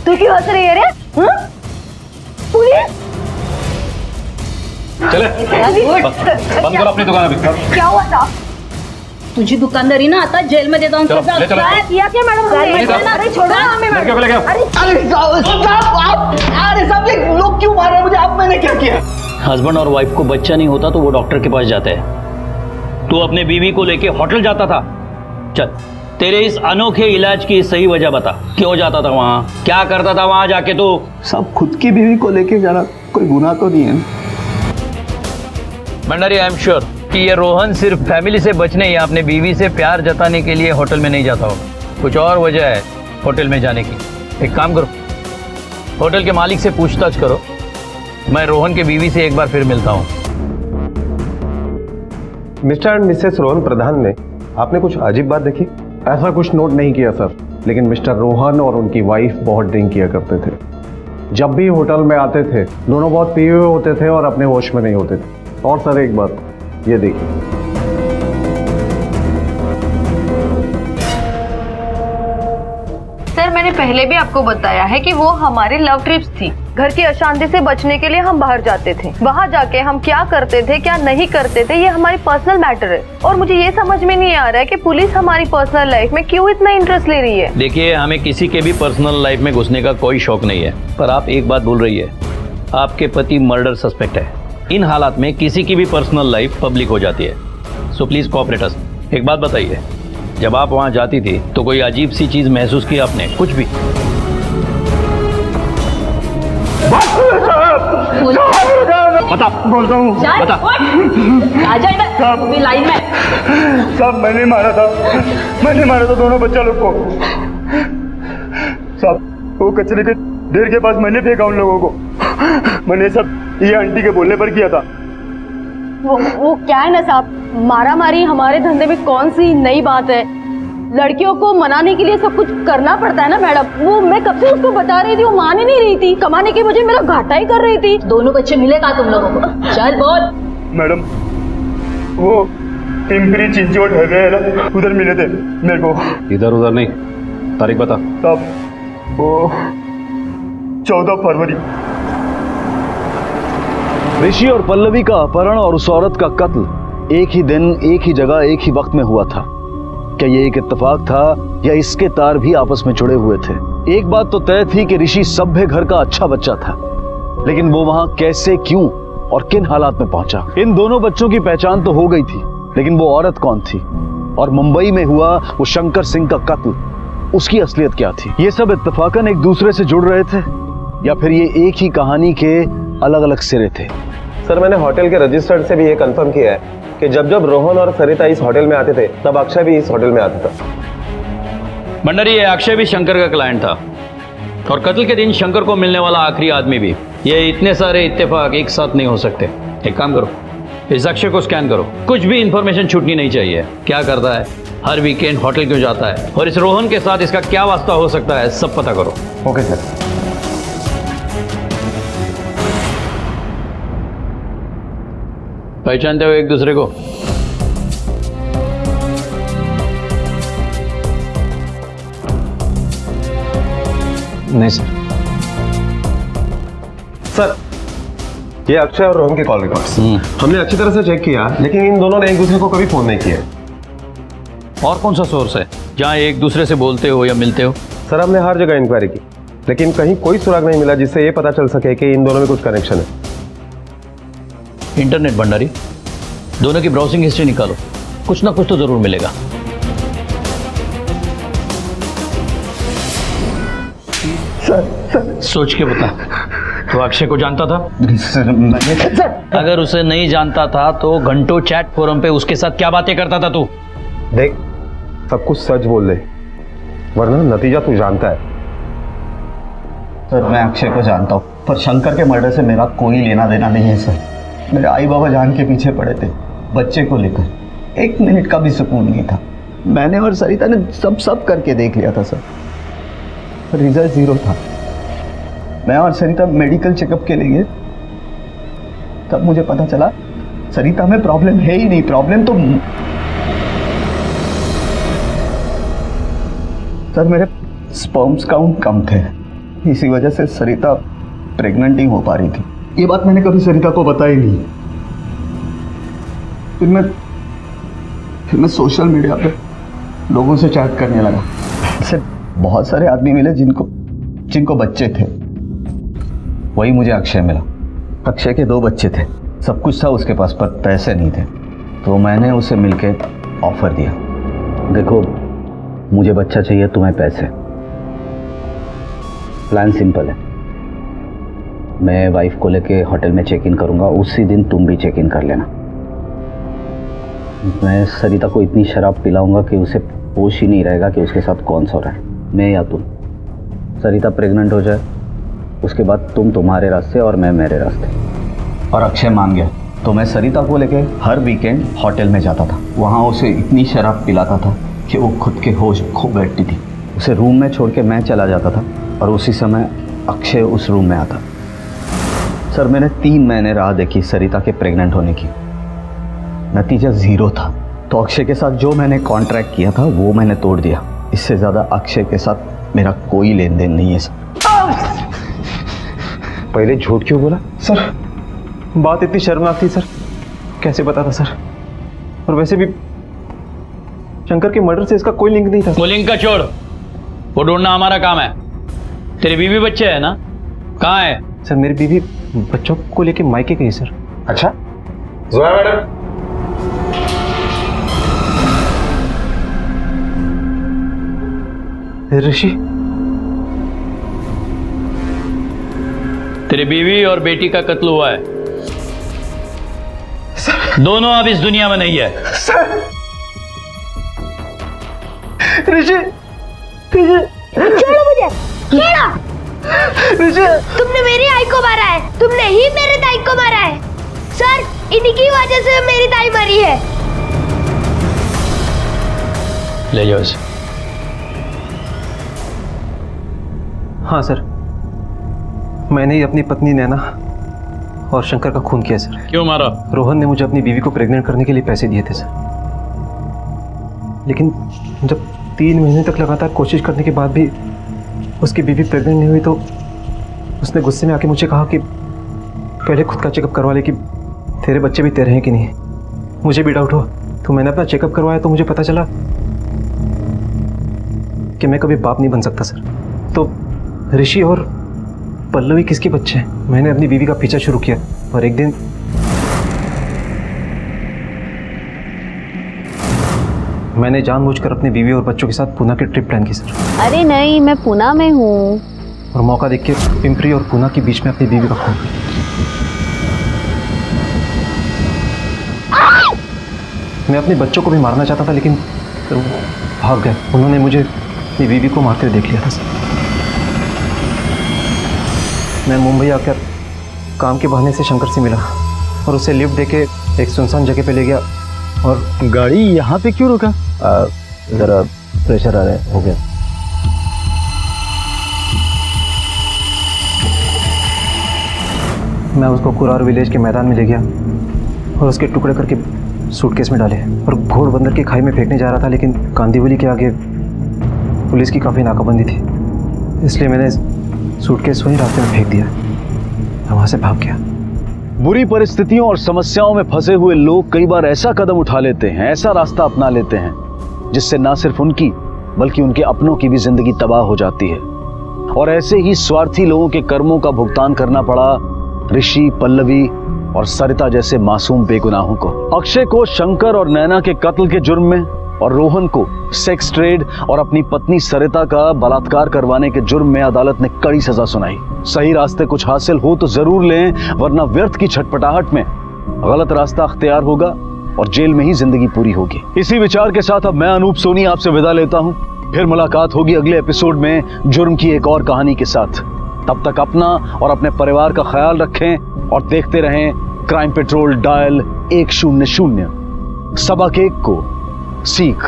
तू क्यों हंस रही है रे? पुलिस?
चले बंद करो अपनी दुकान. अभी
क्या हुआ था?
तुझी दुकानदारी ना आता जेल में देता हूँ.
क्या किया क्या मैडम? अरे छोड़ो हमें मैडम.
अरे साहब ये लोग क्यों मार रहे हैं मुझे? अब मैंने क्या किया?
हस्बैंड और वाइफ को बच्चा नहीं होता तो वो डॉक्टर के पास जाते हैं. तू अपने बीवी को लेके होटल जाता था. चल, तेरे इस अनोखे इलाज की सही वजह बता. क्यों जाता था वहाँ? क्या करता था वहाँ जाके तू?
सब खुद की बीवी को लेके जाना कोई गुनाह तो नहीं है.
भंडारी, आई एम श्योर कि ये रोहन सिर्फ फैमिली से बचने या अपने बीवी से प्यार जताने के लिए होटल में नहीं जाता होगा. कुछ और वजह है होटल में जाने की. एक काम करो, होटल के मालिक से पूछताछ करो. मैं रोहन के बीवी से एक बार फिर मिलता हूँ.
मिस्टर एंड मिसेस रोहन प्रधान ने आपने कुछ अजीब बात देखी?
ऐसा कुछ नोट नहीं किया सर, लेकिन मिस्टर रोहन और उनकी वाइफ बहुत ड्रिंक किया करते थे. जब भी होटल में आते थे दोनों बहुत पिए हुए होते थे और अपने होश में नहीं होते थे. और सर एक बात, ये देखिए.
सर मैंने पहले भी आपको बताया है कि वो हमारी लव ट्रिप्स थी. घर की अशांति से बचने के लिए हम बाहर जाते थे. वहाँ जाके हम क्या करते थे क्या नहीं करते थे ये हमारी पर्सनल मैटर है. और मुझे ये समझ में नहीं आ रहा है कि पुलिस हमारी पर्सनल लाइफ में क्यों इतना इंटरेस्ट ले रही है.
देखिए, हमें किसी के भी पर्सनल लाइफ में घुसने का कोई शौक नहीं है, पर आप एक बात भूल रही है, आपके पति मर्डर सस्पेक्ट है. इन हालात में किसी की भी पर्सनल लाइफ पब्लिक हो जाती है. सो प्लीज कोऑपरेट अस. एक बात बताइए, जब आप वहां जाती थी तो कोई अजीब सी चीज महसूस की आपने? कुछ भी?
बता, बोलता हूँ, बता.
लाइन में.
साहब मैंने मारा था दोनों बच्चा लोग को. साहब वो कचरे के ढेर के पास मैंने फेंका उन लोगों को. मैंने सब ये आंटी के बोलने पर किया था.
वो क्या है ना साहब, मारा मारी हमारे धंधे में कौन सी नई बात है.
लड़कियों को मनाने के लिए सब कुछ करना पड़ता है ना मैडम। वो मैं कब से उसको बता रही थी, वो मान ही नहीं रही थी। कमाने की वजह मेरा घाटा ही कर रही थी। दोनों बच्चे मिले कहाँ तुम लोगों को? चल बोल।
मैडम वो टिम्परी चिंचोट है गए ना, उधर मिले थे मेरे को।
इधर उधर नहीं, तारीख बता।
तब वो 14 फरवरी।
ऋषि और पल्लवी का अपहरण और उस औरत का कत्ल एक ही दिन, एक ही जगह, एक ही वक्त में हुआ था। क्या ये एक इत्तेफाक था या इसके तार भी आपस में जुड़े हुए थे? एक बात तो तय थी कि ऋषि सभ्य घर का अच्छा बच्चा था, लेकिन वो वहां कैसे, क्यों और किन हालात में पहुंचा? इन दोनों बच्चों की पहचान तो हो गई थी, लेकिन वो औरत कौन थी? और मुंबई में हुआ वो शंकर सिंह का कत्ल, उसकी असलियत क्या थी? ये सब इत्तेफाकन एक दूसरे से जुड़ रहे थे या फिर ये एक ही कहानी के अलग अलग सिरे थे?
सर मैंने होटल के रजिस्टर्ड से भी ये कंफर्म किया है कि जब जब रोहन और सरिता इस होटल में आते थे तब अक्षय भी इस होटल में आता था।
भंडारी, ये अक्षय भी शंकर का क्लाइंट था और कत्ल के दिन शंकर को मिलने वाला आखिरी आदमी भी। ये इतने सारे इत्तेफाक एक साथ नहीं हो सकते। एक काम करो, इस अक्षय को स्कैन करो, कुछ भी इंफॉर्मेशन छूटनी नहीं चाहिए। क्या करता है, हर वीकेंड होटल क्यों जाता है, और इस रोहन के साथ इसका क्या वास्ता हो सकता है, सब पता करो।
Okay sir.
पहचानते हो एक दूसरे को?
नहीं सर। सर ये अक्षय और रोहन के कॉल रिकॉर्ड्स हमने अच्छी तरह से चेक किया, लेकिन इन दोनों ने एक दूसरे को कभी फोन नहीं किया।
और कौन सा सोर्स है जहां एक दूसरे से बोलते हो या मिलते हो?
सर हमने हर जगह इंक्वायरी की, लेकिन कहीं कोई सुराग नहीं मिला जिससे ये पता चल सके कि इन दोनों में कुछ कनेक्शन है।
इंटरनेट भंडारी, दोनों की ब्राउजिंग हिस्ट्री निकालो, कुछ ना कुछ तो जरूर मिलेगा। सोच के बता, तो अक्षय को जानता था? अगर उसे नहीं जानता था तो घंटों चैट फोरम पे उसके साथ क्या बातें करता था तू?
देख, सब कुछ सच बोल दे, वरना नतीजा तू जानता है।
सर मैं अक्षय को जानता हूँ, पर शंकर के मर्डर से मेरा कोई लेना देना नहीं है सर। मेरे आई बाबा जान के पीछे पड़े थे बच्चे को लेकर, 1 मिनट का भी सुकून नहीं था। मैंने और सरिता ने सब करके देख लिया था सर, रिजल्ट 0 था। मैं और सरिता मेडिकल चेकअप के लिए, तब मुझे पता चला सरिता में प्रॉब्लम है ही नहीं। प्रॉब्लम तो सर मेरे स्पर्म्स काउंट कम थे, इसी वजह से सरिता प्रेग्नेंट ही हो पा रही थी। ये बात मैंने कभी सरिता को बताई नहीं। फिर मैं सोशल मीडिया पे लोगों से चैट करने लगा। ऐसे बहुत सारे आदमी मिले जिनको बच्चे थे। वही मुझे अक्षय मिला। अक्षय के 2 बच्चे थे, सब कुछ था उसके पास, पर पैसे नहीं थे, तो मैंने उसे मिलके ऑफर दिया।
देखो, मुझे बच्चा चाहिए, तुम्हें पैसे। प्लान सिंपल है, मैं वाइफ को लेके होटल में चेक इन करूंगा, उसी दिन तुम भी चेक इन कर लेना। मैं सरिता को इतनी शराब पिलाऊंगा कि उसे होश ही नहीं रहेगा कि उसके साथ कौन सो रहा है, मैं या तुम। सरिता प्रेग्नेंट हो जाए, उसके बाद तुम तुम्हारे रास्ते और मैं मेरे रास्ते।
और अक्षय मान गया, तो मैं सरिता को लेके हर वीकेंड होटल में जाता था। वहाँ उसे इतनी शराब पिलाता था कि वो खुद के होश खो बैठती थी। उसे रूम में छोड़ के मैं चला जाता था और उसी समय अक्षय उस रूम में आता। सर मैंने 3 महीने राह देखी सरिता के प्रेग्नेंट होने की, नतीजा 0 था। तो अक्षय के साथ जो मैंने कॉन्ट्रैक्ट किया था वो मैंने तोड़ दिया। इससे ज़्यादा अक्षय के साथ मेरा कोई लेन देन नहीं है सर।
पहले झूठ क्यों बोला?
सर बात इतनी शर्मनाक थी सर, कैसे पता था सर? और वैसे भी शंकर के मर्डर से इसका कोई लिंक नहीं था।
वो लिंक का छोड़, वो ढूंढना हमारा काम है। तेरी बीवी बच्चे है ना, कहाँ है?
सर मेरी बीवी बच्चों को लेके मायके गई सर।
अच्छा, जोया मैडम।
ऋषि,
तेरी बीवी और बेटी का कत्ल हुआ है। दोनों अब इस दुनिया में नहीं है।
ऋषि, छोड़ो मुझे, छोड़ो। ऋषि, तुमने मेरी आई को मारा है, तुमने ही मेरे दाई को मारा है। सर इन्हीं की वजह से मेरी दाई मरी है।
ले जाओ इसे।
हाँ सर, मैंने ही अपनी पत्नी नैना और शंकर का खून किया सर।
क्यों मारा?
रोहन ने मुझे अपनी बीवी को प्रेग्नेंट करने के लिए पैसे दिए थे सर, लेकिन जब 3 महीने तक लगातार कोशिश करने के बाद भी उसकी बीवी प्रेग्नेंट नहीं हुई तो उसने गुस्से में आके मुझे कहा कि पहले खुद का चेकअप करवा ले कि तेरे बच्चे भी तेरे हैं कि नहीं। मुझे भी डाउट हुआ तो मैंने अपना चेकअप करवाया तो मुझे पता चला कि मैं कभी बाप नहीं बन सकता सर। तो ऋषि और पल्लवी किसके बच्चे हैं? मैंने अपनी बीवी का पीछा शुरू किया और एक दिन मैंने जानबूझकर अपनी बीवी और बच्चों के साथ पूना की ट्रिप प्लान की सर।
अरे नहीं, मैं पूना में हूँ।
और मौका देख के पिंपरी और पूना के बीच में अपनी बीवी का खून। मैं अपने बच्चों को भी मारना चाहता था लेकिन फिर वो भाग गए। उन्होंने मुझे अपनी बीवी को मारते हुए देख लिया था सर। मैं मुंबई आकर काम के बहाने से शंकर से मिला और उसे लिफ्ट देके एक सुनसान जगह पे ले गया। और
गाड़ी यहाँ पे क्यों रुका?
जरा प्रेशर आ रहा है, हो गया।
मैं उसको कुरार विलेज के मैदान में ले गया और उसके टुकड़े करके सूटकेस में डाले और घोड़बंदर की खाई में फेंकने जा रहा था, लेकिन कांदीवली के आगे पुलिस की काफ़ी नाकाबंदी थी, इसलिए मैंने सूटकेस वहीं रास्ते में फेंक दिया। मैं वहाँ से भाग गया।
बुरी परिस्थितियों और समस्याओं में फंसे हुए लोग कई बार ऐसा कदम उठा लेते हैं, ऐसा रास्ता अपना लेते हैं जिससे ना सिर्फ उनकी बल्कि उनके अपनों की भी जिंदगी तबाह हो जाती है। और ऐसे ही स्वार्थी लोगों के कर्मों का भुगतान करना पड़ा ऋषि, पल्लवी और सरिता जैसे मासूम बेगुनाहों को। अक्षय को शंकर और नैना के कत्ल के जुर्म में और रोहन को सेक्स ट्रेड और अपनी पत्नी सरिता का बलात्कार करवाने के जुर्म में अदालत ने कड़ी सजा सुनाई। सही रास्ते कुछ हासिल हो तो जरूर लें, वरना व्यर्थ की छटपटाहट में गलत रास्ता अख्तियार होगा और जेल में ही जिंदगी पूरी होगी। इसी विचार के साथ अब मैं अनूप सोनी आपसे विदा लेता हूं। फिर मुलाकात होगी अगले एपिसोड में जुर्म की एक और कहानी के साथ। तब तक अपना और अपने परिवार का ख्याल रखें और देखते रहें क्राइम पेट्रोल डायल 100। सबक एक को सीख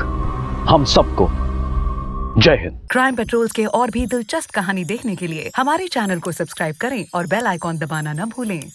हम सबको। जय हिंद।
क्राइम पेट्रोल के और भी दिलचस्प कहानी देखने के लिए हमारे चैनल को सब्सक्राइब करें और बेल आइकॉन दबाना न भूलें।